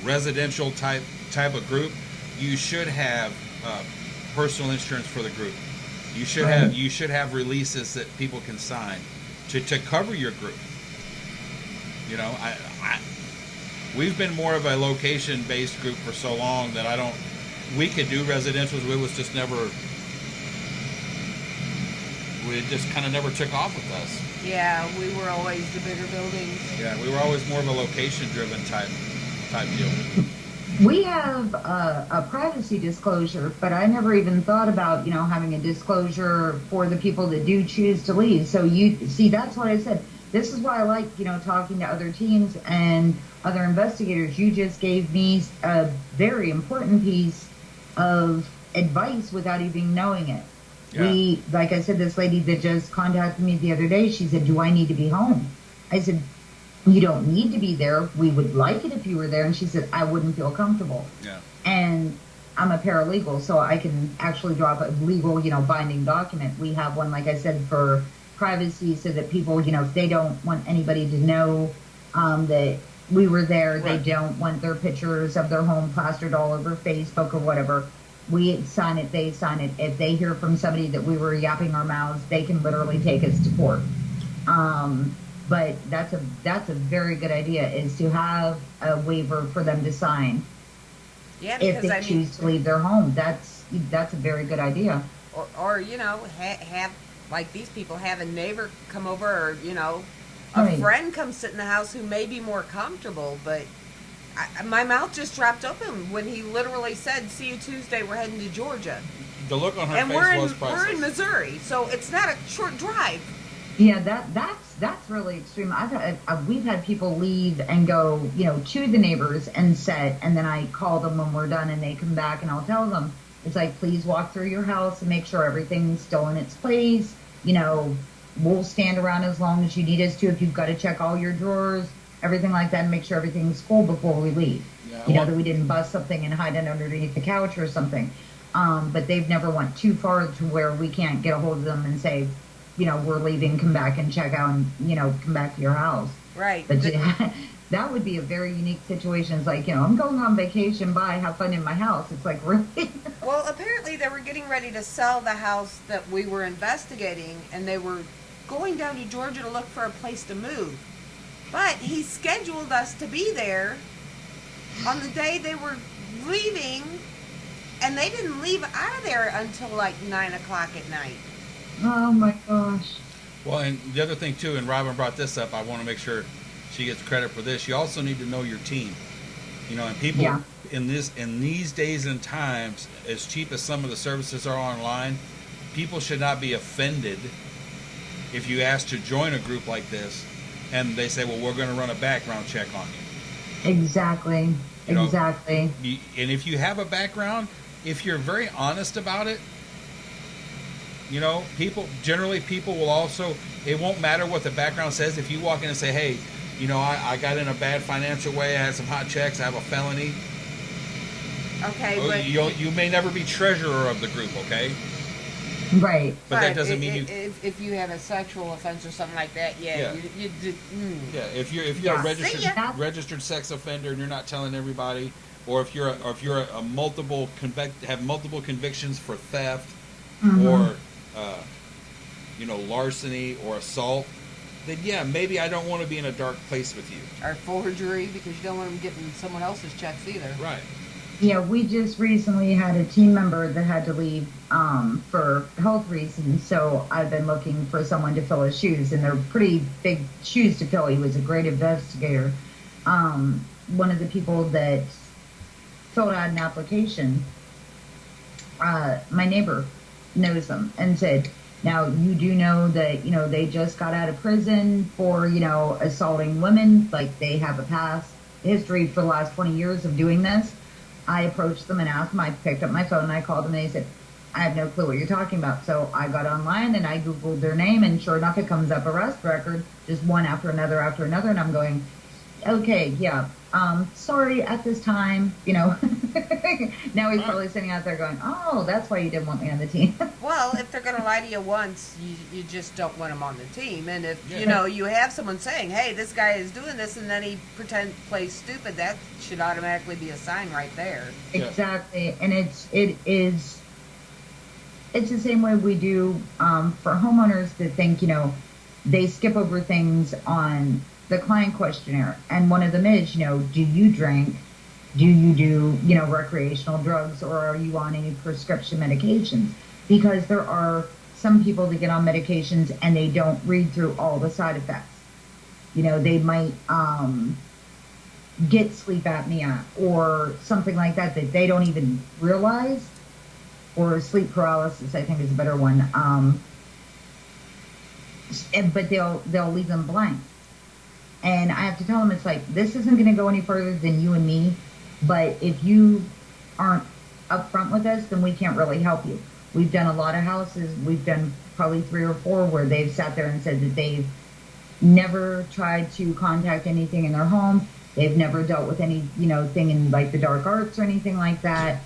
residential type of group, you should have personal insurance for the group. You should have releases that people can sign to cover your group. You know, we've been more of a location-based group for so long that we could do residentials. It was just never. It just kind of never took off with us. Yeah, we were always the bigger buildings. Yeah, we were always more of a location-driven type deal. We have a privacy disclosure, but I never even thought about, having a disclosure for the people that do choose to leave. So that's what I said. This is why I like, talking to other teams and other investigators. You just gave me a very important piece of advice without even knowing it. Yeah. Like I said, this lady that just contacted me the other day, she said, do I need to be home? I said, you don't need to be there. We would like it if you were there. And she said, I wouldn't feel comfortable. Yeah. And I'm a paralegal, so I can actually drop a legal, binding document. We have one, like I said, for privacy so that people, if they don't want anybody to know that we were there, right. They don't want their pictures of their home plastered all over Facebook or whatever. We sign it, they sign it. If they hear from somebody that we were yapping our mouths, they can literally take us to court. But that's a very good idea, is to have a waiver for them to sign. Yeah, if they choose to leave their home. That's a very good idea. Or have like these people, have a neighbor come over, or a Right. friend come sit in the house who may be more comfortable. But my mouth just dropped open when he literally said, "See you Tuesday. We're heading to Georgia." The look on her And face was priceless. we're in Missouri, so it's not a short drive. Yeah, that's really extreme. We've had people leave and go, to the neighbors and sit, and then I call them when we're done, and they come back, and I'll tell them, it's like, please walk through your house and make sure everything's still in its place. We'll stand around as long as you need us to. If you've got to check all your drawers, everything like that, and make sure everything's full before we leave. Yeah, That we didn't bust something and hide it underneath the couch or something. But they've never went too far to where we can't get a hold of them and say, we're leaving, come back and check out and, come back to your house. Right. But that would be a very unique situation. It's like, I'm going on vacation, bye, have fun in my house. It's like, really? Well, apparently they were getting ready to sell the house that we were investigating, and they were going down to Georgia to look for a place to move. But he scheduled us to be there on the day they were leaving, and they didn't leave out of there until like 9 o'clock at night. Oh, my gosh. Well, and the other thing too, and Robin brought this up, I want to make sure she gets credit for this. You also need to know your team. And people in these days and times, as cheap as some of the services are online, people should not be offended if you ask to join a group like this and they say, well, we're going to run a background check on you. Exactly. Exactly. And if you have a background, if you're very honest about it, people will also, it won't matter what the background says. If you walk in and say, hey, I got in a bad financial way, I had some hot checks, I have a felony. Okay, but you may never be treasurer of the group, okay? Right. But that doesn't mean you. If you have a sexual offense or something like that, yeah. You Yeah, if you're a registered sex offender and you're not telling everybody, or if you're a have multiple convictions for theft, or larceny or assault, then yeah, maybe I don't want to be in a dark place with you. Or forgery, because you don't want them getting someone else's checks either. Right. Yeah, we just recently had a team member that had to leave for health reasons, so I've been looking for someone to fill his shoes, and they're pretty big shoes to fill. He was a great investigator. One of the people that filled out an application, my neighbor knows them and said, now you do know that, they just got out of prison for, assaulting women, like they have a past history for the last 20 years of doing this. I approached them and asked them. I picked up my phone and I called them and they said, I have no clue what you're talking about. So I got online and I Googled their name, and sure enough, it comes up arrest record, just one after another, and I'm going, okay, yeah, sorry at this time, Now he's probably sitting out there going, oh, that's why you didn't want me on the team. Well, if they're going to lie to you once, you just don't want them on the team. And if, you have someone saying, hey, this guy is doing this, and then he plays stupid, that should automatically be a sign right there. Exactly. And it's the same way we do for homeowners that think, they skip over things on the client questionnaire. And one of them is, do you drink? Do you do, recreational drugs, or are you on any prescription medications? Because there are some people that get on medications and they don't read through all the side effects. They might get sleep apnea or something like that they don't even realize, or sleep paralysis, I think is a better one. But they'll leave them blank. And I have to tell them, it's like, this isn't going to go any further than you and me, but if you aren't upfront with us, then we can't really help you. We've done a lot of houses. We've done probably 3 or 4 where they've sat there and said that they've never tried to contact anything in their home. They've never dealt with any, thing in like the dark arts or anything like that.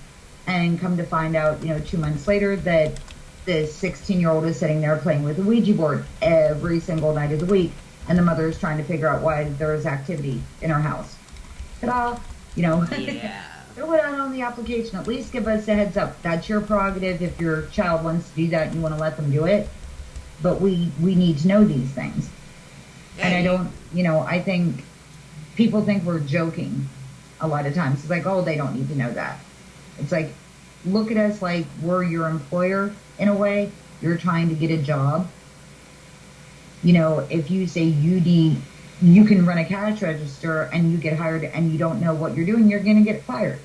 And come to find out, 2 months later, that the 16-year-old is sitting there playing with a Ouija board every single night of the week. And the mother is trying to figure out why there is activity in her house. Ta-da! Yeah. Throw it out on the application. At least give us a heads up. That's your prerogative if your child wants to do that and you want to let them do it. But we need to know these things. Yeah, and I don't, I think people think we're joking a lot of times. It's like, oh, they don't need to know that. It's like, look at us like we're your employer in a way. You're trying to get a job. If you say you can run a cash register and you get hired and you don't know what you're doing, you're going to get fired.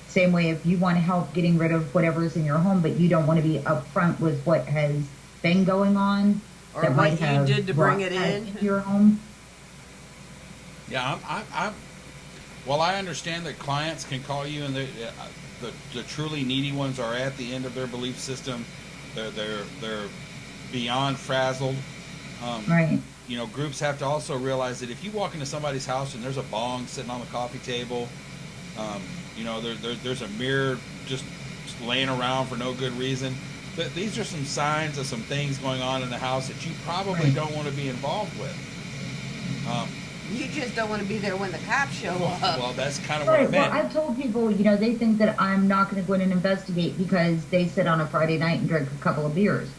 Same way if you want to help getting rid of whatever's in your home, but you don't want to be upfront with what has been going on. Or what you did to bring it in. Your home. Yeah, well, I understand that clients can call you, and the truly needy ones are at the end of their belief system. They're beyond frazzled. Right. Groups have to also realize that if you walk into somebody's house and there's a bong sitting on the coffee table, there's a mirror just laying around for no good reason. These are some signs of some things going on in the house that you probably don't want to be involved with. You just don't want to be there when the cops show up. Well, that's kind of what I meant. Well, I've told people, they think that I'm not going to go in and investigate because they sit on a Friday night and drink a couple of beers.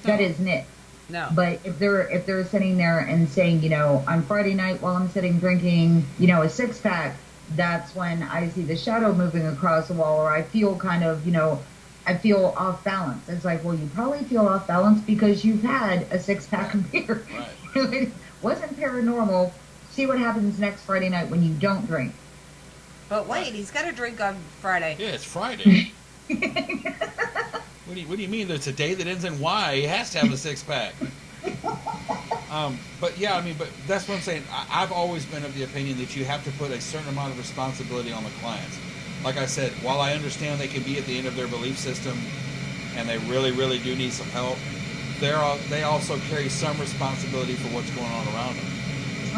That isn't it. No. But if they're sitting there and saying, on Friday night while I'm sitting drinking, a 6-pack, that's when I see the shadow moving across the wall, or I feel kind of, I feel off balance. It's like, well, you probably feel off balance because you've had a 6-pack of beer. Right. It wasn't paranormal. See what happens next Friday night when you don't drink. But wait, he's got to drink on Friday. Yeah, it's Friday. What do you mean? There's a day that ends in Y. He has to have a 6-pack. But yeah, but that's what I'm saying. I've always been of the opinion that you have to put a certain amount of responsibility on the clients. Like I said, while I understand they can be at the end of their belief system and they really, really do need some help, they also carry some responsibility for what's going on around them.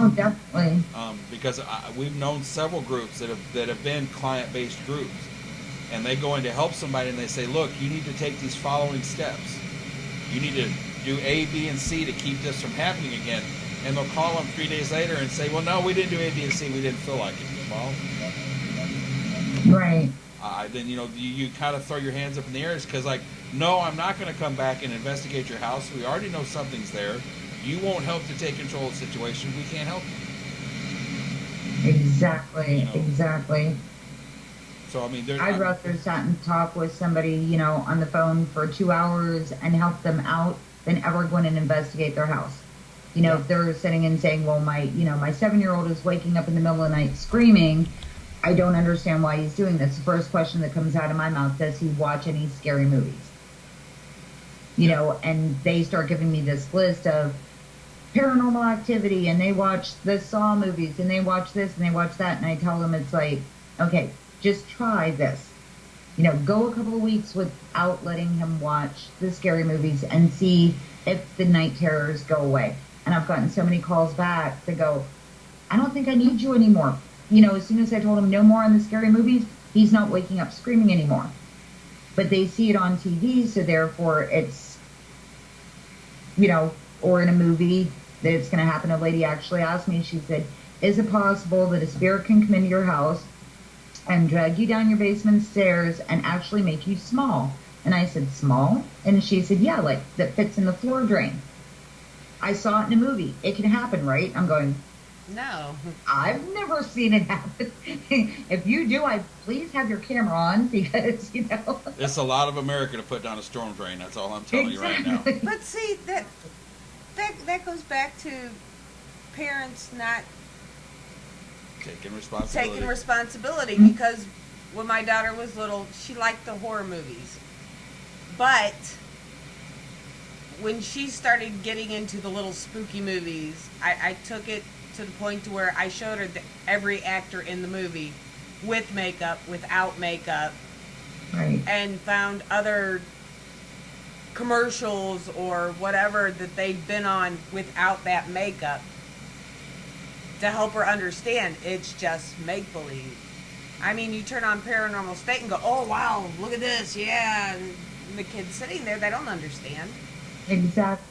Oh, definitely. Because we've known several groups that have been client-based groups, and they go in to help somebody and they say, look, you need to take these following steps. You need to do A, B, and C to keep this from happening again. And they'll call them 3 days later and say, well, no, we didn't do A, B, and C. We didn't feel like it. Well, Right. then, you kind of throw your hands up in the air because, like, no, I'm not going to come back and investigate your house. We already know something's there. You won't help to take control of the situation. We can't help you. Exactly. Exactly. So, I mean, I'd rather sit and talk with somebody, on the phone for 2 hours and help them out than ever go in and investigate their house. If they're sitting and saying, well, my 7-year-old is waking up in the middle of the night screaming, I don't understand why he's doing this. The first question that comes out of my mouth, does he watch any scary movies? And they start giving me this list of Paranormal Activity, and they watch the Saw movies, and they watch this, and they watch that, and I tell them it's like, okay, just try this. Go a couple of weeks without letting him watch the scary movies and see if the night terrors go away. And I've gotten so many calls back that go, I don't think I need you anymore. As soon as I told him no more on the scary movies, he's not waking up screaming anymore. But they see it on TV, so therefore it's, or in a movie that it's going to happen. A lady actually asked me, she said, is it possible that a spirit can come into your house and drag you down your basement stairs and actually make you small? And I said, small? And she said, yeah, like that fits in the floor drain. I saw it in a movie. It can happen, right? I'm going, No. I've never seen it happen. If you do, please have your camera on because, It's a lot of America to put down a storm drain. That's all I'm telling you right now. But see, that goes back to parents not taking responsibility. Because when my daughter was little, she liked the horror movies. But when she started getting into the little spooky movies, I took it to the point to where I showed her every actor in the movie with makeup, without makeup, right, and found other commercials or whatever that they'd been on without that makeup to help her understand it's just make-believe. I mean, you turn on Paranormal State and go, oh, wow, look at this, yeah. And the kids sitting there, they don't understand. Exactly.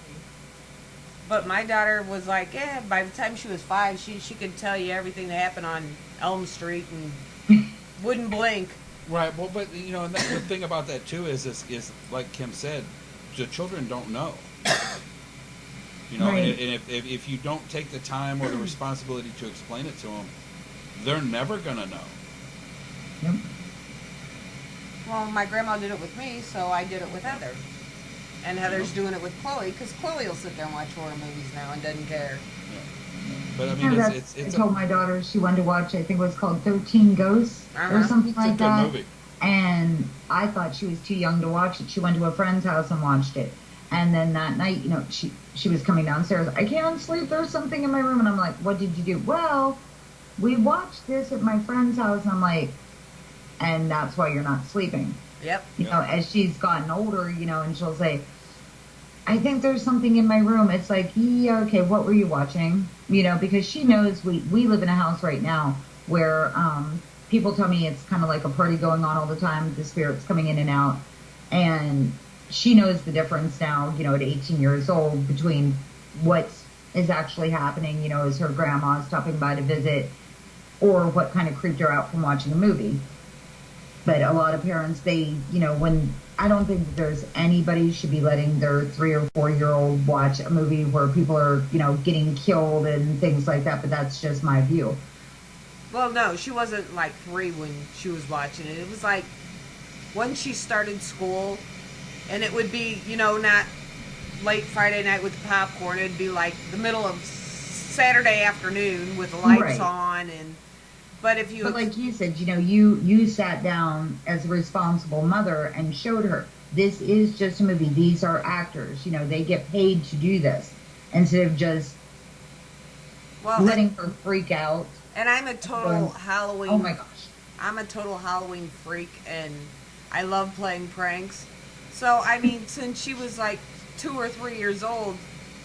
But my daughter was like, by the time she was 5, she could tell you everything that happened on Elm Street and wouldn't blink. Right. Well, but, and the thing about that, too, is like Kim said, the children don't know. Right. And if you don't take the time or the responsibility to explain it to them, they're never going to know. Yep. Well, my grandma did it with me, so I did it with Heather. And Heather's doing it with Chloe, because Chloe will sit there and watch horror movies now and doesn't care. Yeah. But I mean, it's I told my daughter she wanted to watch, I think it was called 13 Ghosts or something like that. Movie. And I thought she was too young to watch it. She went to a friend's house and watched it. And then that night, she was coming downstairs. I can't sleep. There's something in my room. And I'm like, what did you do? Well, we watched this at my friend's house. And I'm like, and that's why you're not sleeping. Yep. As she's gotten older, and she'll say, I think there's something in my room. It's like, yeah, okay, what were you watching? Because she knows we live in a house right now where people tell me it's kind of like a party going on all the time. The spirits coming in and out. And she knows the difference now, at 18 years old between what is actually happening, is her grandma stopping by to visit or what kind of creeped her out from watching a movie. But a lot of parents, they, I don't think that there's anybody should be letting their 3 or 4-year-old watch a movie where people are, getting killed and things like that. But that's just my view. Well, no, she wasn't like 3 when she was watching it. It was like once she started school, and it would be, not late Friday night with the popcorn. It'd be like the middle of Saturday afternoon with the lights on. But like you said, you sat down as a responsible mother and showed her, this is just a movie. These are actors. They get paid to do this. Instead of just letting her freak out. And I'm a total Halloween. Oh, my gosh. I'm a total Halloween freak, and I love playing pranks. So, I mean, since she was like 2 or 3 years old,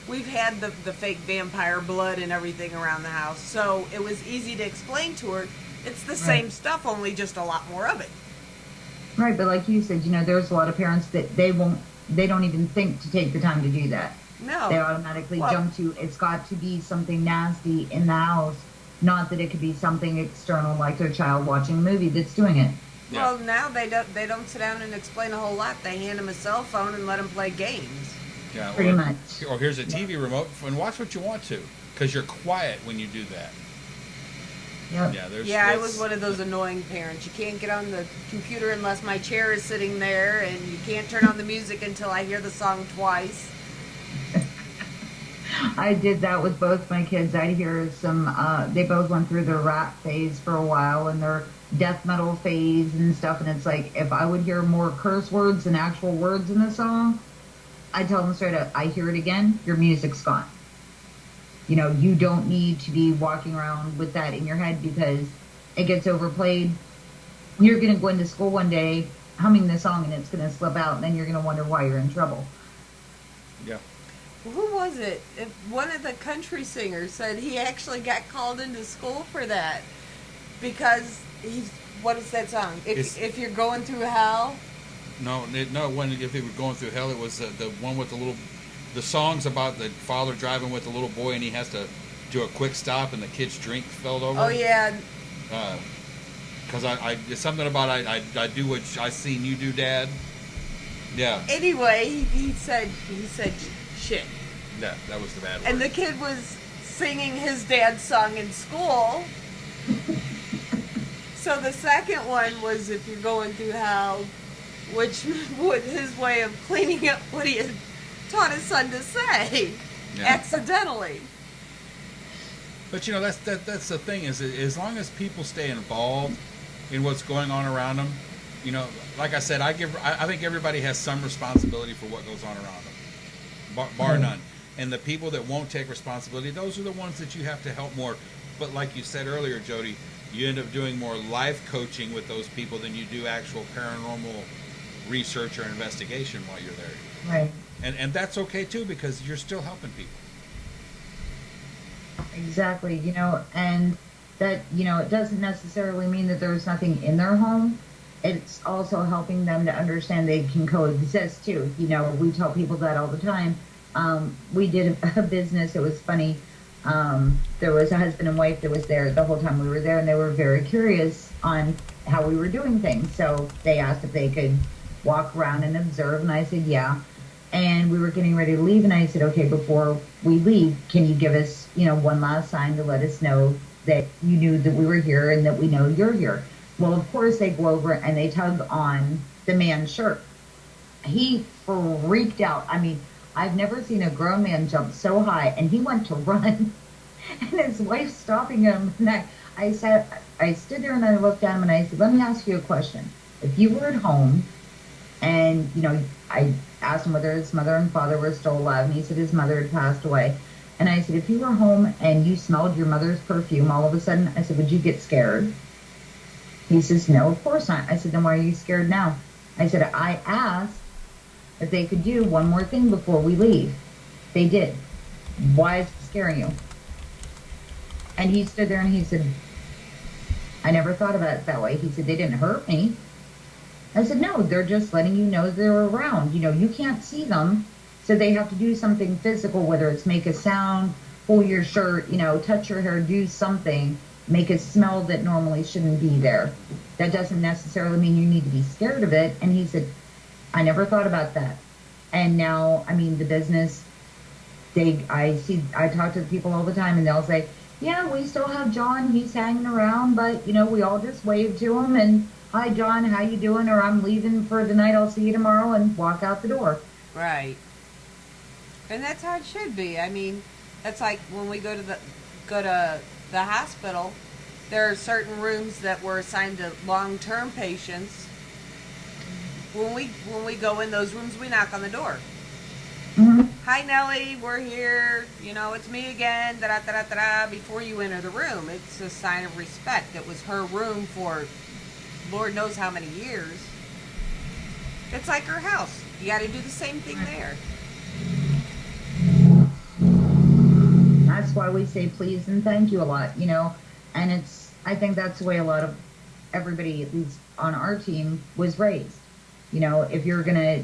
we've had the fake vampire blood and everything around the house. So it was easy to explain to her. It's the same stuff, only just a lot more of it. Right, but like you said, there's a lot of parents that they don't even think to take the time to do that. No. They automatically Well- jump to, it's got to be something nasty in the house, not that it could be something external like their child watching a movie that's doing it. Yeah. Well, now they don't sit down and explain a whole lot. They hand them a cell phone and let them play games. Yeah, Pretty or, much. Or here's a TV remote and watch what you want to, because you're quiet when you do that. Yep. Yeah, there's. Yeah, I that's- was one of those annoying parents. You can't get on the computer unless my chair is sitting there, and you can't turn on the music until I hear the song twice. I did that with both my kids. I'd hear some, they both went through their rap phase for a while and their death metal phase and stuff. And it's like, if I would hear more curse words than actual words in the song, I tell them straight up, I hear it again, your music's gone. You don't need to be walking around with that in your head because it gets overplayed. You're going to go into school one day humming the song and it's going to slip out and then you're going to wonder why you're in trouble. Yeah. Who was it? One of the country singers said he actually got called into school for that because what is that song? If you're going through hell. No. If they were going through hell, it was the one with the songs about the father driving with the little boy and he has to do a quick stop and the kid's drink fell over. Oh yeah. Because it's something about I do what I seen you do, Dad. Yeah. Anyway, he said shit. Yeah, that was the bad word. And the kid was singing his dad's song in school. So the second one was if you're going through hell, which was his way of cleaning up what he had taught his son to say, accidentally. But that's the thing is as long as people stay involved in what's going on around them, like I said, I think everybody has some responsibility for what goes on around them, bar none. And the people that won't take responsibility, those are the ones that you have to help more. But like you said earlier, Jodi, you end up doing more life coaching with those people than you do actual paranormal research or investigation while you're there. Right. And that's okay too because you're still helping people. Exactly. And that, it doesn't necessarily mean that there's nothing in their home. It's also helping them to understand they can coexist too. We tell people that all the time. We did a business. It was funny. There was a husband and wife that was there the whole time we were there, and they were very curious on how we were doing things. So they asked if they could walk around and observe, and I said, yeah. And we were getting ready to leave, and I said, okay, before we leave, can you give us, one last sign to let us know that you knew that we were here and that we know you're here? Well, of course, they go over and they tug on the man's shirt. He freaked out. I mean, I've never seen a grown man jump so high, and he went to run, and his wife stopping him. And I stood there and I looked at him and I said, let me ask you a question. If you were at home and, I asked him whether his mother and father were still alive, and he said his mother had passed away. And I said, if you were home and you smelled your mother's perfume all of a sudden, I said, would you get scared? He says, no, of course not. I said, then why are you scared now? I said, I asked if they could do one more thing before we leave. They did. Why is it scaring you? And he stood there and he said, I never thought about it that way. He said, they didn't hurt me. I said, no, they're just letting you know they're around. You can't see them, so they have to do something physical, whether it's make a sound, pull your shirt, touch your hair, do something, make a smell that normally shouldn't be there. That doesn't necessarily mean you need to be scared of it. And he said, I never thought about that. And now, the business, I talk to the people all the time, and they'll say, yeah, we still have John, he's hanging around, but, we all just wave to him and, hi, John, how you doing? Or I'm leaving for the night, I'll see you tomorrow, and walk out the door. Right. And that's how it should be. That's like when we go to the hospital, there are certain rooms that were assigned to long-term patients. When we go in those rooms, we knock on the door. Mm-hmm. Hi, Nellie, we're here. It's me again. Da da da da da. Before you enter the room, it's a sign of respect. It was her room for Lord knows how many years. It's like her house. You got to do the same thing there. That's why we say please and thank you a lot, and I think that's the way a lot of everybody, at least on our team, was raised. You know, if you're going to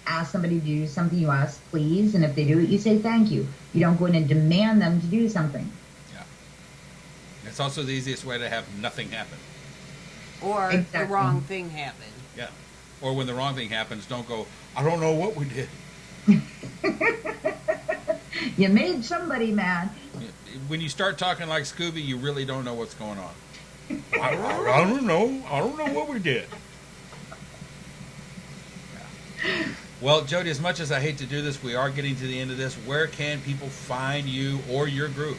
ask somebody to do something, you ask please, and if they do it, you say thank you. You don't go in and demand them to do something. Yeah. It's also the easiest way to have nothing happen. Or Exactly. the wrong thing happened. Yeah. Or when the wrong thing happens, don't go, I don't know what we did. You made somebody mad. When you start talking like Scooby, you really don't know what's going on. I don't know. I don't know what we did. Yeah. Well, Jodi, as much as I hate to do this, we are getting to the end of this. Where can people find you or your group?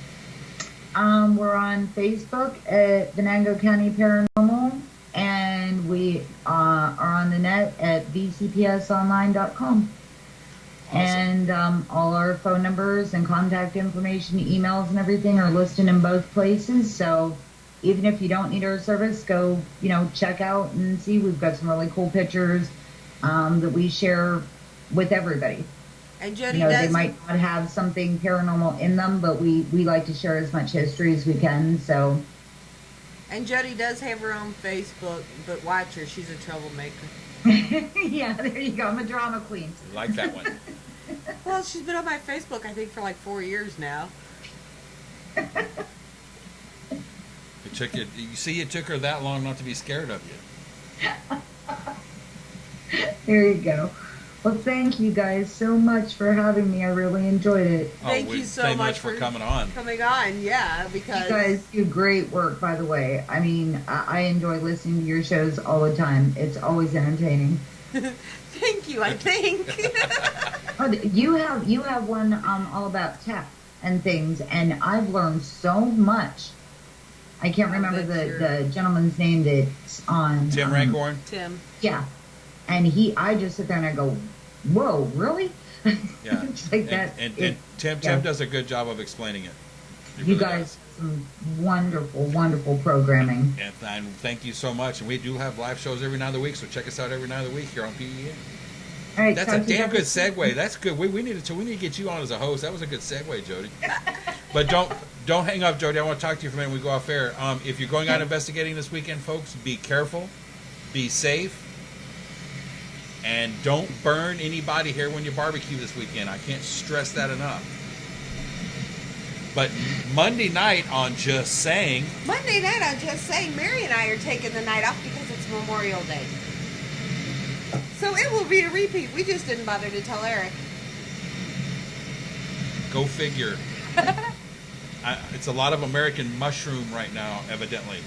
We're on Facebook at Venango County Paranormal, and we are on the net at vcpsonline.com. Awesome. And all our phone numbers and contact information, emails, and everything are listed in both places. So even if you don't need our service, go, check out and see. We've got some really cool pictures that we share with everybody. And Jodi They might not have something paranormal in them, but we like to share as much history as we can. So. And Jodi does have her own Facebook, but watch her. She's a troublemaker. Yeah, there you go. I'm a drama queen. Like that one. Well, she's been on my Facebook, I think, for like 4 years now. It took her that long not to be scared of you. There you go. Well, thank you guys so much for having me. I really enjoyed it. Thank you so thank much for coming on. Yeah, because You guys do great work, by the way. I mean, I enjoy listening to your shows all the time. It's always entertaining. Thank you, I think. Oh, you have one all about tech and things, and I've learned so much. I can't remember the gentleman's name that's on. Tim Rancorn? Tim. Yeah. And I just sit there and I go, whoa, really? Yeah. It's like that. And Tim does a good job of explaining it. He You really guys, some wonderful, wonderful programming. does. And thank you so much. And we do have live shows every night of the week, so check us out every night of the week here on PEN. All right, That's a damn good segue. That's good. We need to get you on as a host. That was a good segue, Jodi. But don't hang up, Jodi. I want to talk to you for a minute when we go off air. If you're going out investigating this weekend, folks, be careful, be safe, and don't burn anybody here when you barbecue this weekend. I can't stress that enough. But Monday night on Just Saying, Mary and I are taking the night off because it's Memorial Day. So it will be a repeat. We just didn't bother to tell Eric. go figure. It's a lot of American mushroom right now, evidently.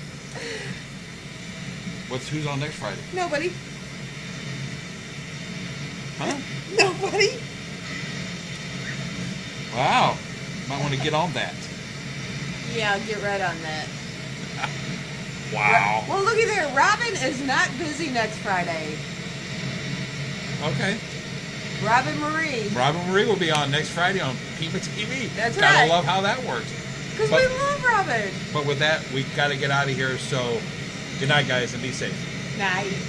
Who's on next Friday? Nobody. Huh? Nobody. Wow. Might want to get on that. Yeah, I'll get right on that. Wow. Well, looky there. Robin is not busy next Friday. Okay. Robin Marie. Robin Marie will be on next Friday on Pema TV. That's Gotta right. love how that works. Because But- we love Robin. But with that, we got to get out of here. So, good night, guys, and be safe. Night.